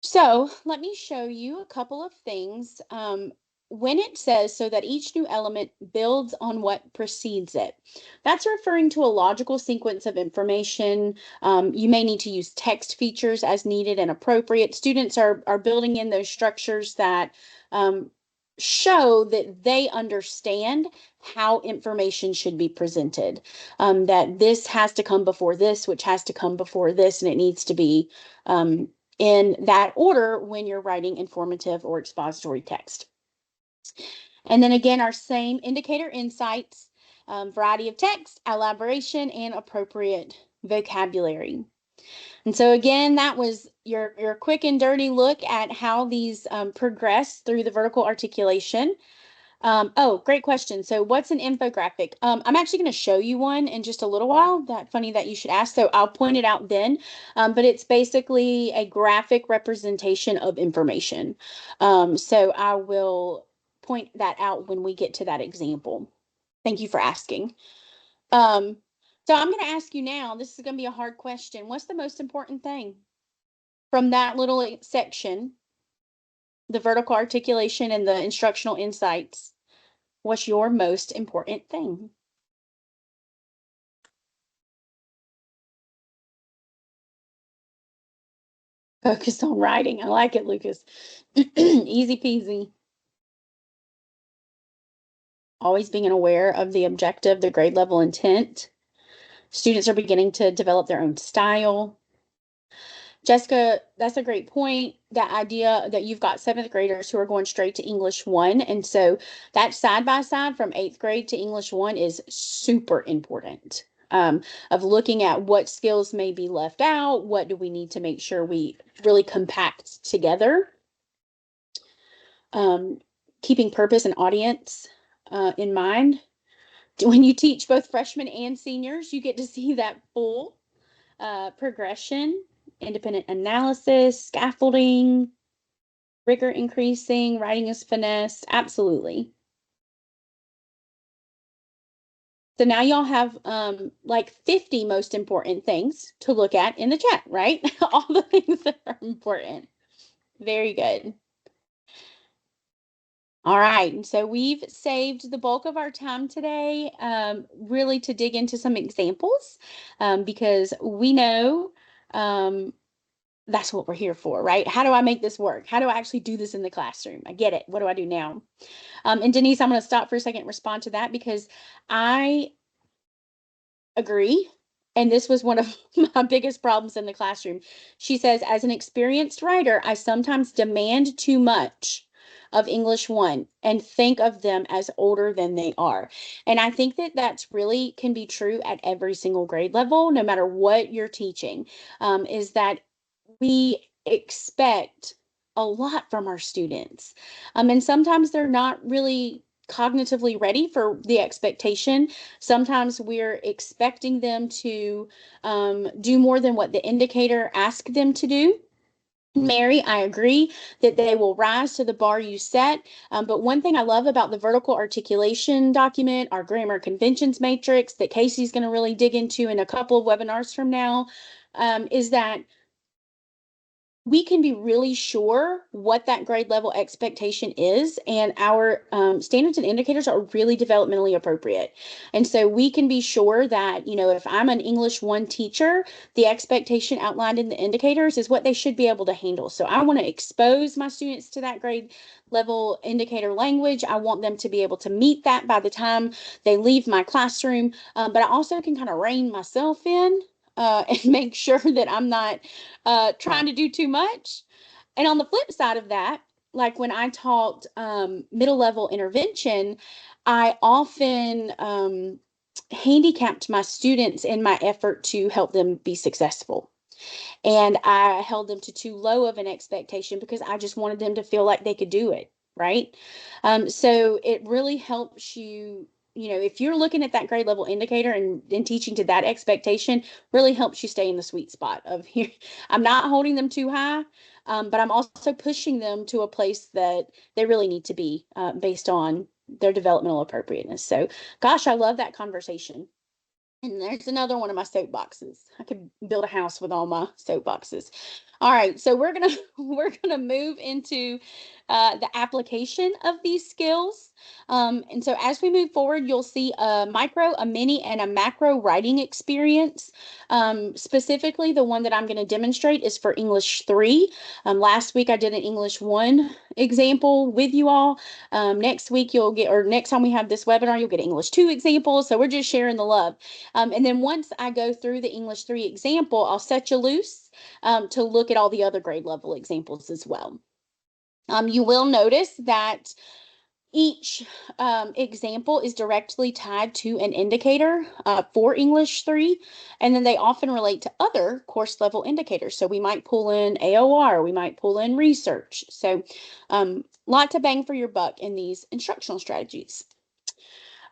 Speaker 1: So let me show you a couple of things. When it says so that each new element builds on what precedes it, that's referring to a logical sequence of information. You may need to use text features as needed and appropriate. Students are building in those structures that show that they understand how information should be presented, that this has to come before this, which has to come before this, and it needs to be in that order when you're writing informative or expository text. And then again, our same indicator insights, variety of text, elaboration, and appropriate vocabulary. And so again, that was your quick and dirty look at how these progress through the vertical articulation. Oh, great question. So what's an infographic? I'm actually going to show you one in just a little while. That funny that you should ask. So I'll point it out then. But it's basically a graphic representation of information. So I will point that out when we get to that example. Thank you for asking. So I'm going to ask you now, this is going to be a hard question. What's the most important thing from that little section, the vertical articulation and the instructional insights? What's your most important thing? Focus on writing. I like it, Lucas. Easy peasy. Always being aware of the objective, the grade level intent. Students are beginning to develop their own style. Jessica, that's a great point. That idea that you've got 7th graders who are going straight to English 1. And so that side by side from 8th grade to English 1 is super important. Of looking at what skills may be left out, what do we need to make sure we really compact together. Keeping purpose and audience in mind. When you teach both freshmen and seniors, you get to see that full progression, independent analysis, scaffolding, rigor increasing, writing is finesse, absolutely. So now y'all have like 50 most important things to look at in the chat, right? All the things that are important. Very good. All right, and so we've saved the bulk of our time today really to dig into some examples because we know that's what we're here for, right? How do I make this work? How do I actually do this in the classroom? I get it. What do I do now? And Denise, I'm going to stop for a second and respond to that because I agree. And this was one of my biggest problems in the classroom. She says, as an experienced writer, I sometimes demand too much of English 1 and think of them as older than they are. And I think that that's really can be true at every single grade level, no matter what you're teaching, is that we expect a lot from our students. And sometimes they're not really cognitively ready for the expectation. Sometimes we're expecting them to do more than what the indicator asked them to do. Mary, I agree that they will rise to the bar you set. But one thing I love about the vertical articulation document, our grammar conventions matrix that Casey's going to really dig into in a couple of webinars from now, is that we can be really sure what that grade level expectation is, and our standards and indicators are really developmentally appropriate. And so we can be sure that, you know, if I'm an English 1 teacher, the expectation outlined in the indicators is what they should be able to handle. So I want to expose my students to that grade level indicator language. I want them to be able to meet that by the time they leave my classroom, but I also can kind of rein myself in and make sure that I'm not trying to do too much. And on the flip side of that, like when I taught middle level intervention, I often handicapped my students in my effort to help them be successful. And I held them to too low of an expectation because I just wanted them to feel like they could do it, right? So it really helps you, you know, if you're looking at that grade level indicator and teaching to that expectation, really helps you stay in the sweet spot of here. I'm not holding them too high, but I'm also pushing them to a place that they really need to be based on their developmental appropriateness. So, gosh, I love that conversation. And there's another one of my soapboxes. I could build a house with all my soapboxes. All right, so we're gonna we're gonna move into the application of these skills. And so as we move forward, you'll see a micro, a mini, and a macro writing experience. Specifically, the one that I'm going to demonstrate is for English 3. Last week I did an English 1 example with you all. Next week you'll get, or next time we have this webinar, you'll get English 2 examples. So we're just sharing the love. And then once I go through the English 3 example, I'll set you loose to look at all the other grade level examples as well. You will notice that each example is directly tied to an indicator for English 3, and then they often relate to other course level indicators. So we might pull in AOR, we might pull in research. So lot to bang for your buck in these instructional strategies.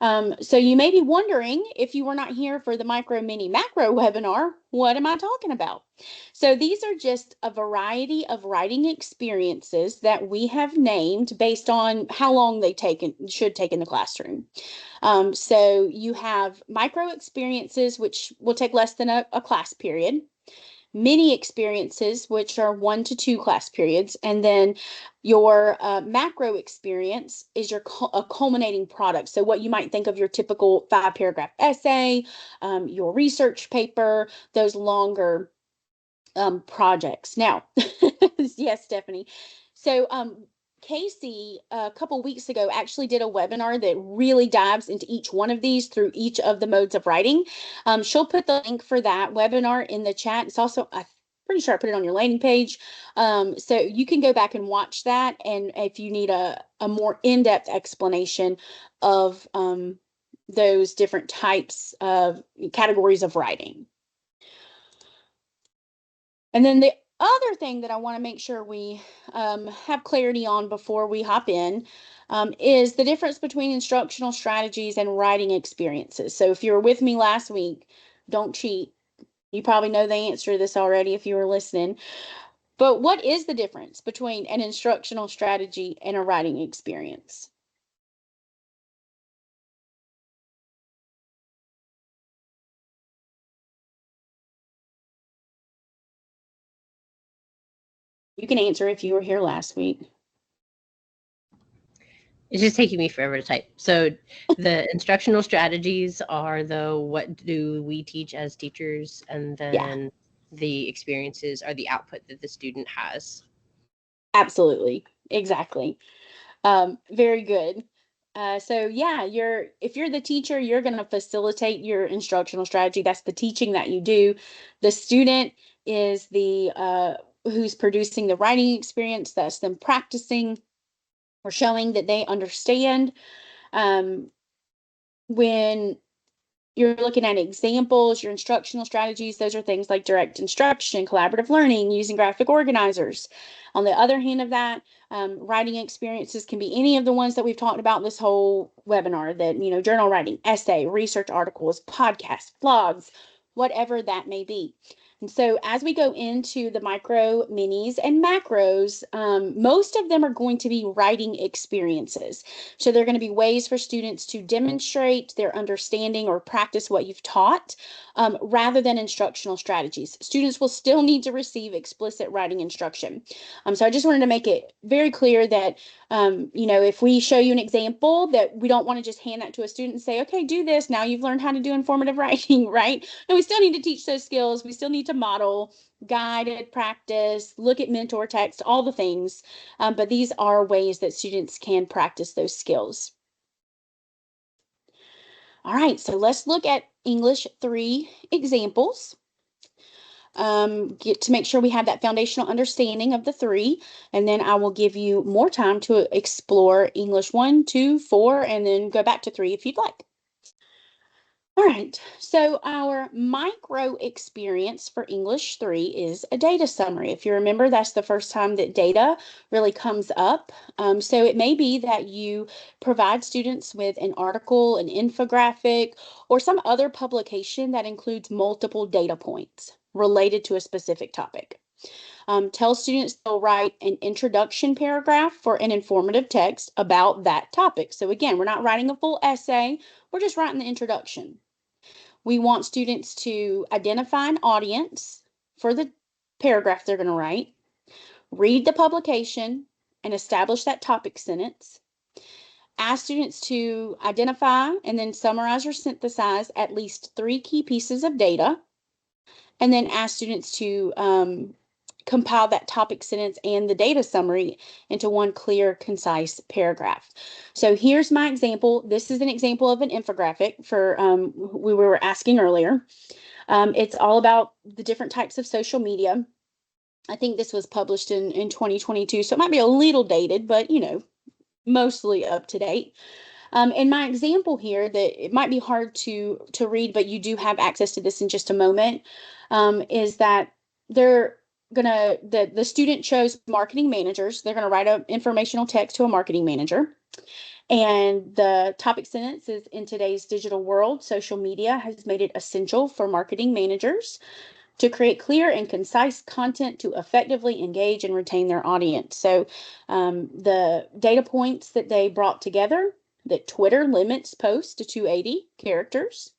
Speaker 1: So you may be wondering, if you were not here for the micro, mini, macro webinar, what am I talking about? So these are just a variety of writing experiences that we have named based on how long they should take in the classroom. So you have micro experiences, which will take less than a class period. Mini experiences, which are 1 to 2 class periods, and then your macro experience is your a culminating product. So what you might think of your typical 5-paragraph essay, your research paper, those longer projects. Now, yes, Stephanie. So Casey, a couple weeks ago, actually did a webinar that really dives into each one of these through each of the modes of writing. She'll put the link for that webinar in the chat. It's also, I'm pretty sure I put it on your landing page. So you can go back and watch that. And if you need a more in-depth explanation of those different types of categories of writing. And then the other thing that I want to make sure we have clarity on before we hop in is the difference between instructional strategies and writing experiences. So if you were with me last week, don't cheat. You probably know the answer to this already if you were listening. But what is the difference between an instructional strategy and a writing experience? You can answer if you were here last week.
Speaker 7: It's just taking me forever to type. So the instructional strategies are what do we teach as teachers, and then the experiences are the output that the student has.
Speaker 1: Absolutely. Exactly. Very good. So yeah, if you're the teacher, you're going to facilitate your instructional strategy. That's the teaching that you do. The student is the who's producing the writing experience. That's them practicing or showing that they understand. When you're looking at examples, your instructional strategies, those are things like direct instruction, collaborative learning, using graphic organizers. On the other hand of that, writing experiences can be any of the ones that we've talked about this whole webinar, that, journal writing, essay, research articles, podcasts, blogs, whatever that may be. And so as we go into the micro, minis, and macros, most of them are going to be writing experiences. So they're going to be ways for students to demonstrate their understanding or practice what you've taught, rather than instructional strategies. Students will still need to receive explicit writing instruction. So I just wanted to make it very clear that, if we show you an example, that we don't want to just hand that to a student and say, okay, do this. Now you've learned how to do informative writing, right? No, we still need to teach those skills. We still need to model, guided practice, look at mentor text, all the things. But these are ways that students can practice those skills. All right, so let's look at English 3 examples. Get to make sure we have that foundational understanding of the 3, and then I will give you more time to explore English 1, 2, 4, and then go back to 3 if you'd like. All right, so our micro experience for English 3 is a data summary. If you remember, that's the first time that data really comes up. So it may be that you provide students with an article, an infographic, or some other publication that includes multiple data points related to a specific topic. Tell students they'll write an introduction paragraph for an informative text about that topic. So again, we're not writing a full essay, we're just writing the introduction. We want students to identify an audience for the paragraph they're going to write, read the publication, and establish that topic sentence. Ask students to identify and then summarize or synthesize at least 3 key pieces of data, and then ask students to compile that topic sentence and the data summary into one clear, concise paragraph. So here's my example. This is an example of an infographic for we were asking earlier. It's all about the different types of social media. I think this was published in 2022, so it might be a little dated, but mostly up to date. In my example here, that it might be hard to read, but you do have access to this in just a moment, is that they're the student chose marketing managers. They're gonna write an informational text to a marketing manager. And the topic sentence is, in today's digital world, social media has made it essential for marketing managers to create clear and concise content to effectively engage and retain their audience. So the data points that they brought together, that Twitter limits posts to 280 characters.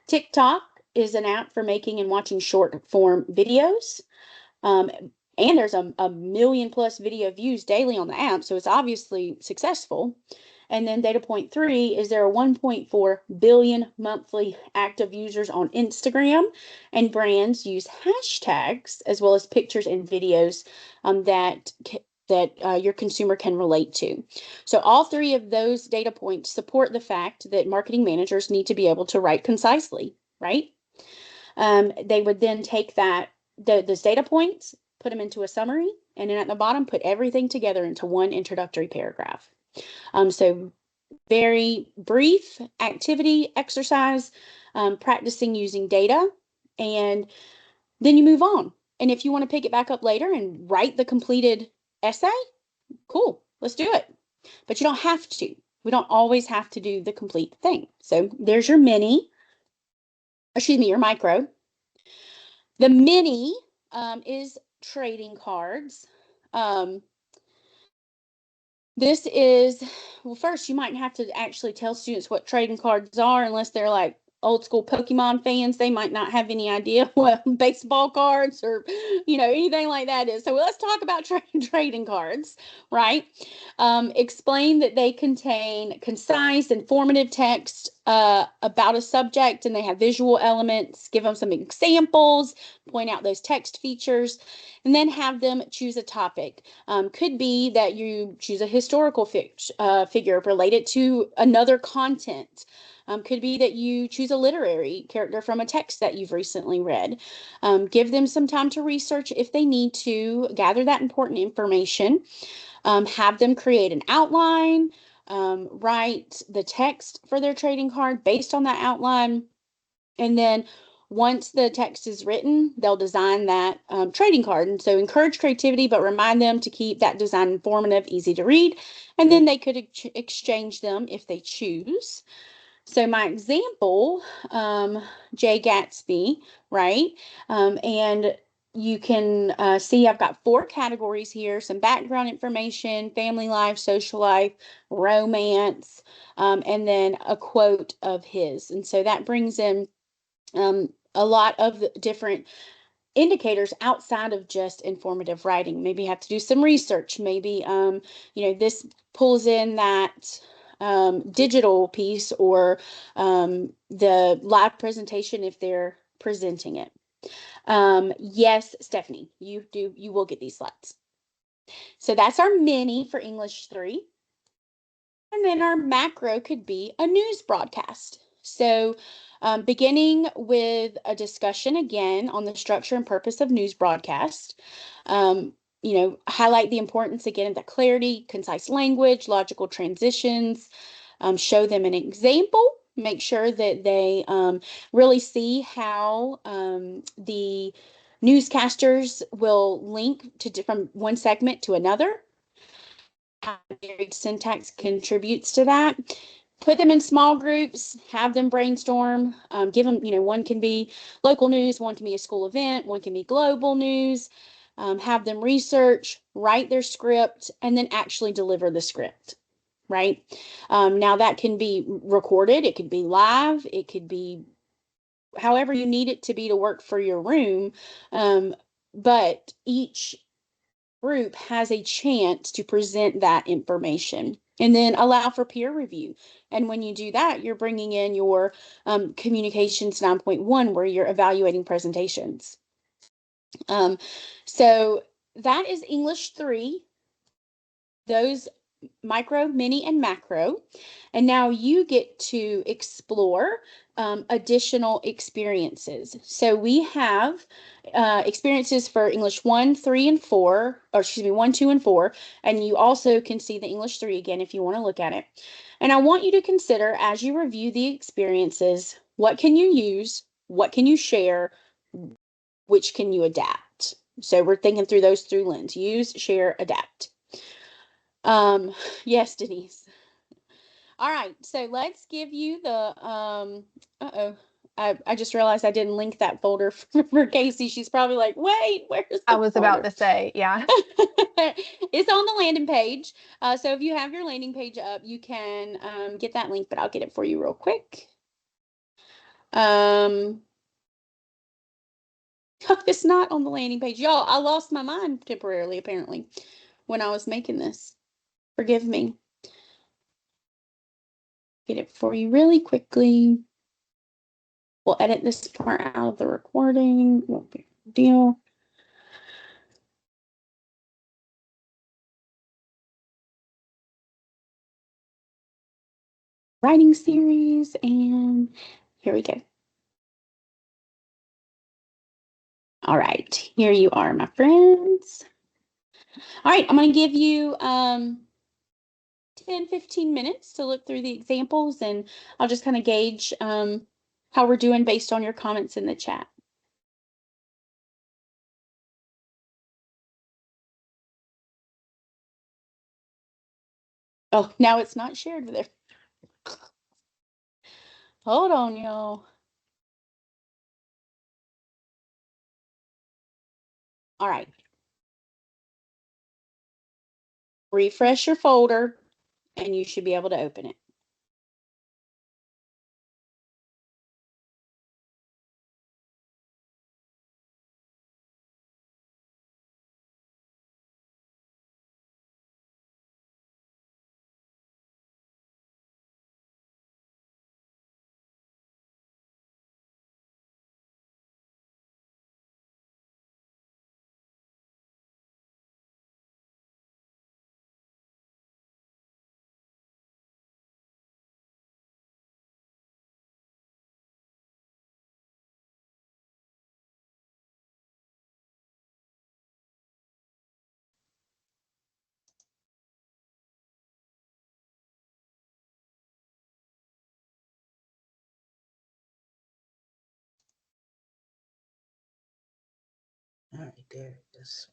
Speaker 1: TikTok is an app for making and watching short form videos. And there's a million plus video views daily on the app, so it's obviously successful. And then data point 3 is there are 1.4 billion monthly active users on Instagram, and brands use hashtags as well as pictures and videos that your consumer can relate to. So all 3 of those data points support the fact that marketing managers need to be able to write concisely, right? They would then take those data points, put them into a summary, and then at the bottom, put everything together into one introductory paragraph. So very brief activity, exercise, practicing using data, and then you move on. And if you want to pick it back up later and write the completed essay, cool, let's do it. But you don't have to. We don't always have to do the complete thing. So there's your your micro. The mini is trading cards. This is, well, first you might have to actually tell students what trading cards are, unless they're like old school Pokemon fans. They might not have any idea what baseball cards or, anything like that is. So let's talk about trading cards, right? Explain that they contain concise, informative text about a subject, and they have visual elements. Give them some examples, point out those text features, and then have them choose a topic. Could be that you choose a historical figure related to another content. Could be that you choose a literary character from a text that you've recently read. Give them some time to research if they need to, gather that important information. Have them create an outline, write the text for their trading card based on that outline. And then once the text is written, they'll design that trading card. And so encourage creativity, but remind them to keep that design informative, easy to read. And then they could exchange them if they choose. So my example, Jay Gatsby, right? And you can see I've got 4 categories here: some background information, family life, social life, romance, and then a quote of his. And so that brings in a lot of different indicators outside of just informative writing. Maybe you have to do some research. Maybe, this pulls in that digital piece or the live presentation if they're presenting it. Yes, Stephanie, you will get these slides. So that's our mini for English 3. And then our macro could be a news broadcast. So beginning with a discussion again on the structure and purpose of news broadcast. Highlight the importance again of the clarity, concise language, logical transitions, show them an example, make sure that they really see how the newscasters will link from one segment to another, how varied syntax contributes to that. Put them in small groups, have them brainstorm, give them, one can be local news, one can be a school event, one can be global news. Have them research, write their script, and then actually deliver the script, right? Now that can be recorded, it could be live, it could be however you need it to be to work for your room. but each group has a chance to present that information and then allow for peer review. And when you do that, you're bringing in your communications 9.1 where you're evaluating presentations. So that is English 3, those micro, mini, and macro. And now you get to explore additional experiences. So we have experiences for English 1, 3, and 4, or excuse me, 1, 2, and 4. And you also can see the English 3 again if you want to look at it. And I want you to consider as you review the experiences, what can you use? What can you share? Which can you adapt? So we're thinking through those 3 lenses: use, share, adapt. Yes, Denise. All right, so let's give you the uh-oh. I just realized I didn't link that folder for Casey. She's probably like, wait, where's the
Speaker 6: I was about
Speaker 1: folder?
Speaker 6: to say, yeah.
Speaker 1: It's on the landing page. So if you have your landing page up, you can get that link, but I'll get it for you real quick. It's not on the landing page. Y'all, I lost my mind temporarily, apparently, when I was making this. Forgive me. Get it for you really quickly. We'll edit this part out of the recording. Won't be a deal. Writing series, and here we go. All right, here you are, my friends. All right, I'm going to give you 10, 15 minutes to look through the examples, and I'll just kind of gauge how we're doing based on your comments in the chat. Oh, now it's not shared with there. Hold on, y'all. All right. Refresh your folder, and you should be able to open it.
Speaker 4: All right, there it is.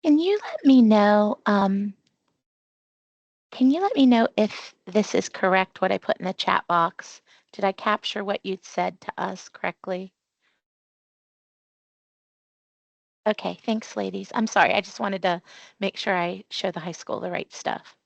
Speaker 2: Can you let me know, if this is correct, what I put in the chat box? Did I capture what you'd said to us correctly? Okay, thanks, ladies. I'm sorry, I just wanted to make sure I show the high school the right stuff.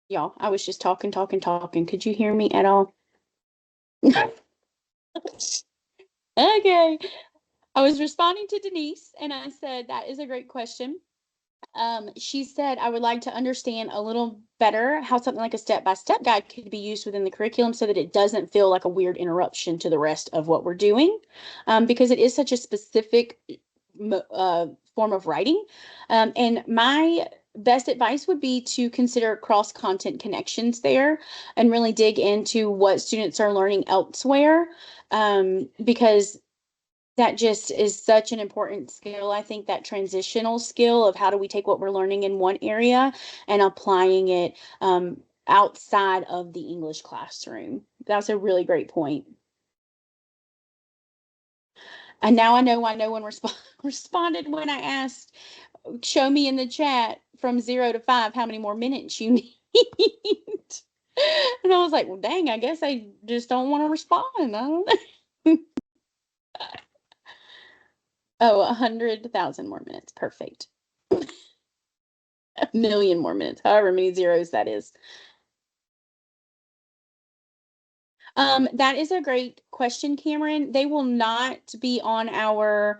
Speaker 1: Y'all, I was just talking. Could you hear me at all? Okay. I was responding to Denise and I said, that is a great question. She said, I would like to understand a little better how something like a step-by-step guide could be used within the curriculum so that it doesn't feel like a weird interruption to the rest of what we're doing, because it is such a specific form of writing. And my best advice would be to consider cross-content connections there and really dig into what students are learning elsewhere, because that just is such an important skill. I think that transitional skill of how do we take what we're learning in one area and applying it outside of the English classroom. That's a really great point. And now I know why no one responded when I asked, show me in the chat from 0 to 5 how many more minutes you need. And I was like, well, dang, I guess I just don't want to respond. I don't know. Oh, 100,000 more minutes. Perfect. A million more minutes, however many zeros that is. That is a great question, Cameron. They will not be on our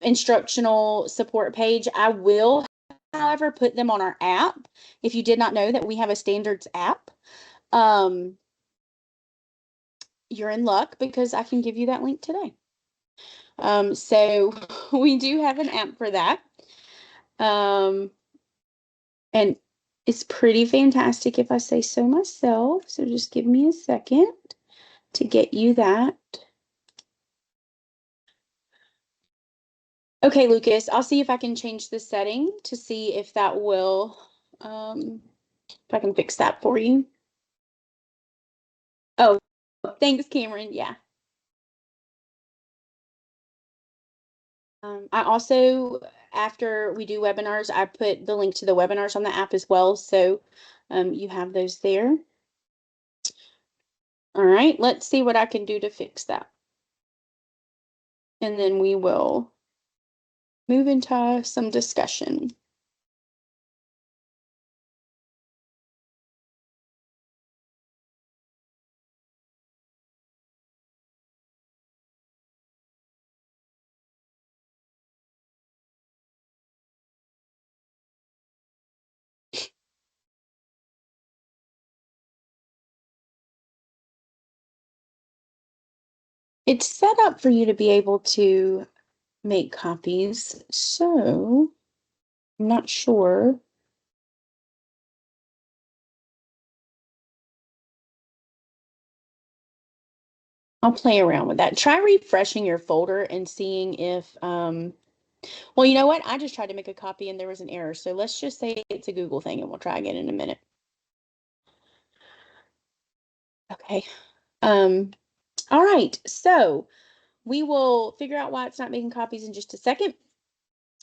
Speaker 1: instructional support page. I will, however, put them on our app. If you did not know that we have a standards app, you're in luck because I can give you that link today. So we do have an app for that. And it's pretty fantastic if I say so myself. So just give me a second to get you that. Okay, Lucas, I'll see if I can change the setting to see if that will, if I can fix that for you. Oh, thanks, Cameron. Yeah. I also, after we do webinars, I put the link to the webinars on the app as well. So you have those there. All right, let's see what I can do to fix that. And then we will move into some discussion. It's set up for you to be able to make copies, so I'm not sure. I'll play around with that. Try refreshing your folder and seeing if, well, you know what? I just tried to make a copy and there was an error. So let's just say it's a Google thing and we'll try again in a minute. Okay. All right. So we will figure out why it's not making copies in just a second.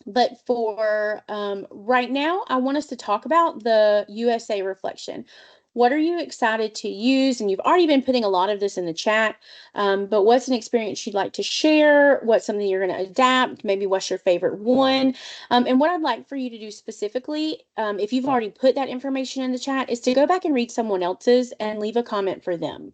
Speaker 1: But for right now, I want us to talk about the USA reflection. What are you excited to use? And you've already been putting a lot of this in the chat, but what's an experience you'd like to share? What's something you're going to adapt? Maybe what's your favorite one? And what I'd like for you to do specifically, if you've already put that information in the chat, is to go back and read someone else's and leave a comment for them.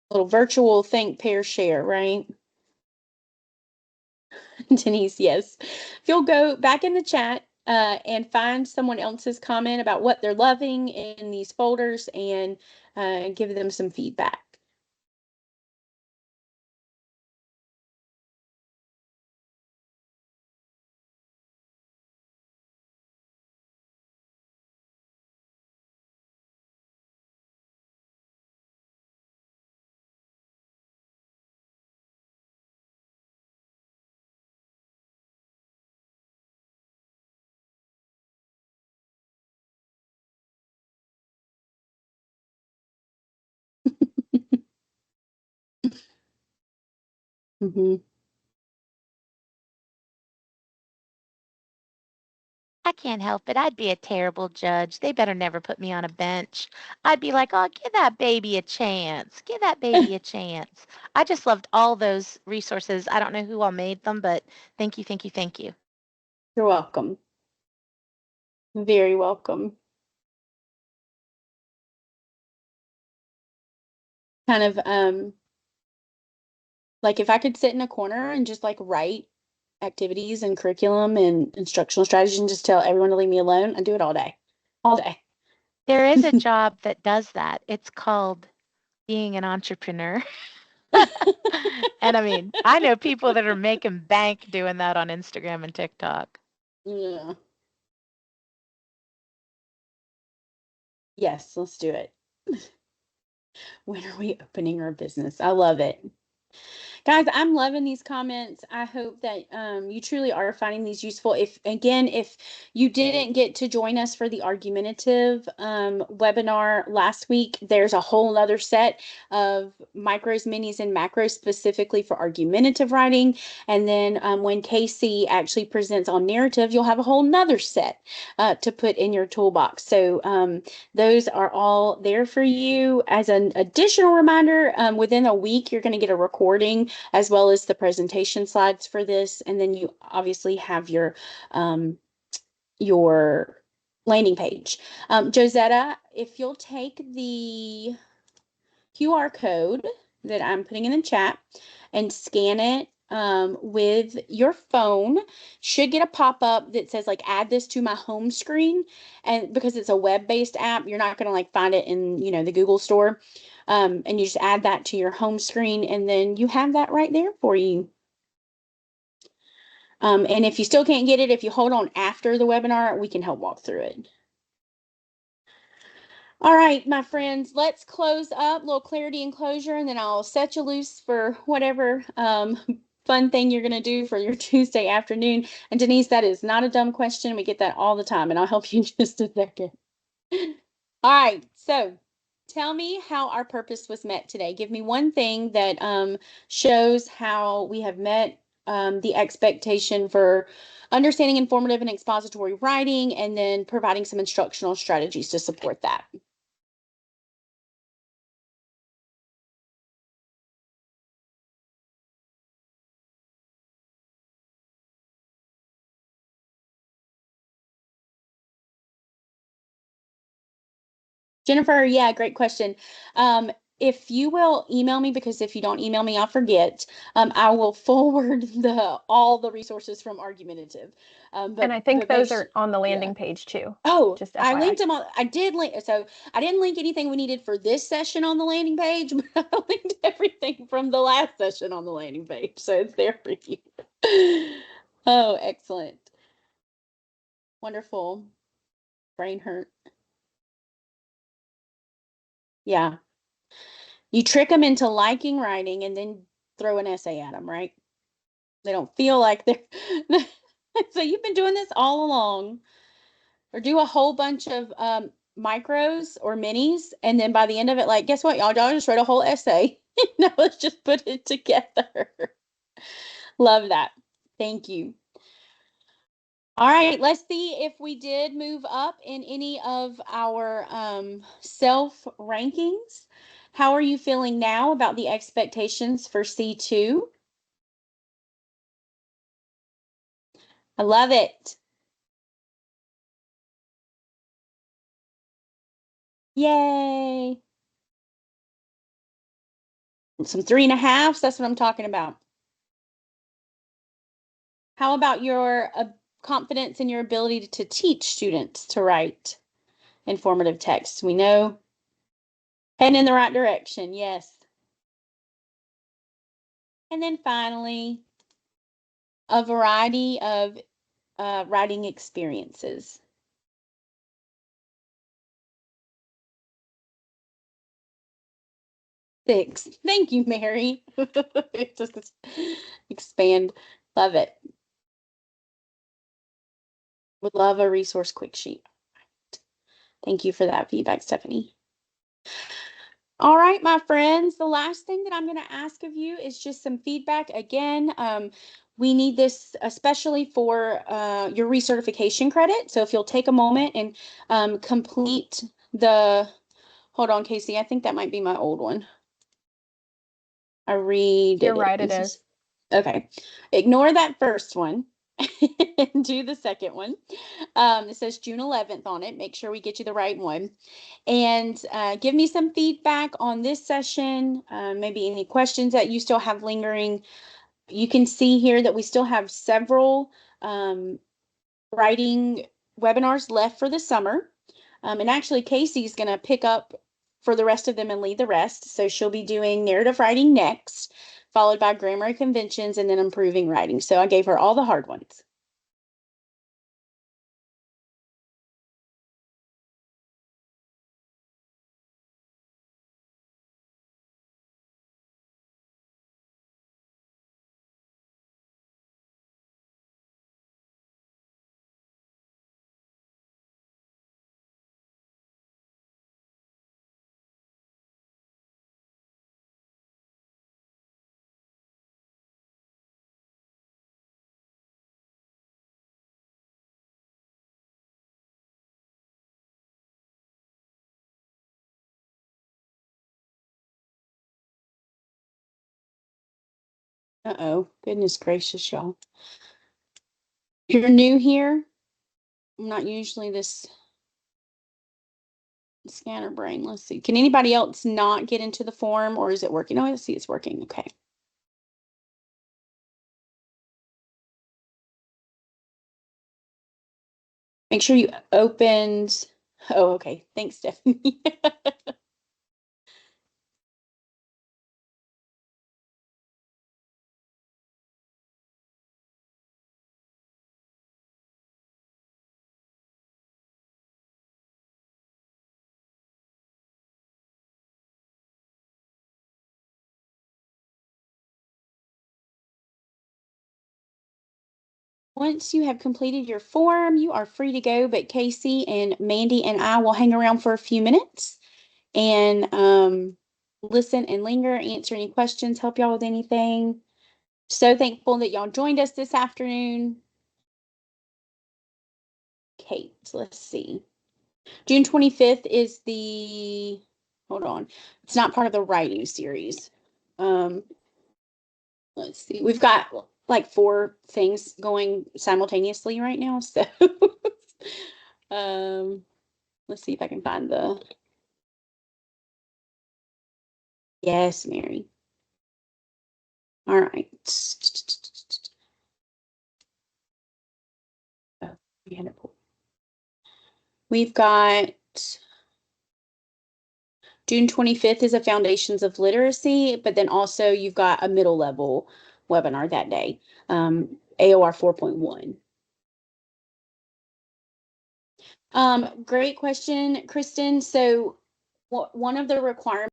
Speaker 1: Little virtual think, pair, share, right? Denise, yes. If you'll go back in the chat and find someone else's comment about what they're loving in these folders and give them some feedback. Mm-hmm.
Speaker 2: I can't help it. I'd be a terrible judge. They better never put me on a bench. I'd be like, oh, give that baby a chance. Give that baby a chance. I just loved all those resources. I don't know who all made them, but thank you, thank you, thank you.
Speaker 1: You're welcome. Very welcome. Kind of, like if I could sit in a corner and just like write activities and curriculum and instructional strategies and just tell everyone to leave me alone, I'd do it all day. All day.
Speaker 2: There is a job that does that. It's called being an entrepreneur. And I mean, I know people that are making bank doing that on Instagram and TikTok.
Speaker 1: Yeah. Yes, let's do it. When are we opening our business? I love it. Guys, I'm loving these comments. I hope that you truly are finding these useful. If you didn't get to join us for the argumentative webinar last week, there's a whole other set of micros, minis, and macros specifically for argumentative writing. And then when Casey actually presents on narrative, you'll have a whole nother set to put in your toolbox. So those are all there for you. As an additional reminder, within a week, you're going to get a recording as well as the presentation slides for this. And then you obviously have your landing page. Josetta, if you'll take the QR code that I'm putting in the chat and scan it with your phone, should get a pop-up that says like add this to my home screen. And because it's a web-based app, you're not going to like find it in the Google store. And you just add that to your home screen, and then you have that right there for you. And if you still can't get it, if you hold on after the webinar, we can help walk through it. All right, my friends, let's close up, a little clarity and closure, and then I'll set you loose for whatever fun thing you're going to do for your Tuesday afternoon. And Denise, that is not a dumb question. We get that all the time, and I'll help you in just a second. All right, so tell me how our purpose was met today. Give me one thing that shows how we have met the expectation for understanding informative and expository writing, and then providing some instructional strategies to support that. Jennifer, yeah, great question. If you will email me, because if you don't email me, I'll forget. I will forward all the resources from Argumentative.
Speaker 6: And I think those are on the landing page too.
Speaker 1: Oh,
Speaker 6: Just
Speaker 1: I
Speaker 6: FYI.
Speaker 1: linked them on. I did link. So I didn't link anything we needed for this session on the landing page, but I linked everything from the last session on the landing page. So it's there for you. Oh, excellent. Wonderful. Brain hurt. Yeah. You trick them into liking writing and then throw an essay at them, right? They don't feel like they're. So you've been doing this all along. Or do a whole bunch of micros or minis, and then by the end of it, like, guess what, y'all just wrote a whole essay. Now let's just put it together. Love that. Thank you. All right, let's see if we did move up in any of our self rankings. How are you feeling now about the expectations for C2? I love it. Yay. Some 3.5s. That's what I'm talking about. How about your confidence in your ability to teach students to write informative text? We know heading in the right direction. Yes. And then finally, a variety of writing experiences. Six. Thank you, Mary. Just expand. Love it. Would love a resource quick sheet. Thank you for that feedback, Stephanie. All right, my friends, the last thing that I'm going to ask of you is just some feedback. Again, we need this especially for your recertification credit. So if you'll take a moment and complete hold on, Casey, I think that might be my old one. I redid
Speaker 6: You're right, it is.
Speaker 1: Okay. Ignore that first one and do the second one. It says June 11th on it. Make sure we get you the right one. And give me some feedback on this session, maybe any questions that you still have lingering. You can see here that we still have several writing webinars left for the summer. And actually, Casey's going to pick up for the rest of them and lead the rest. So she'll be doing narrative writing next, followed by grammar conventions, and then improving writing. So I gave her all the hard ones. Uh-oh, goodness gracious, y'all. If you're new here, I'm not usually this scanner brain. Let's see. Can anybody else not get into the form, or is it working? Oh, I see it's working. Okay. Make sure you opened. Oh, okay. Thanks, Stephanie. Once you have completed your form, you are free to go, but Casey and Mandy and I will hang around for a few minutes and listen and linger, answer any questions, help y'all with anything. So thankful that y'all joined us this afternoon. Kate, let's see. June 25th is the, hold on, it's not part of the writing series. Let's see, we've got like 4 things going simultaneously right now. So let's see if I can find the, yes, Mary. All right. Oh, we had it pulled. We've got June 25th is a Foundations of Literacy, but then also you've got a middle level webinar that day, AOR 4.1. Great question, Kristen. So one of the requirements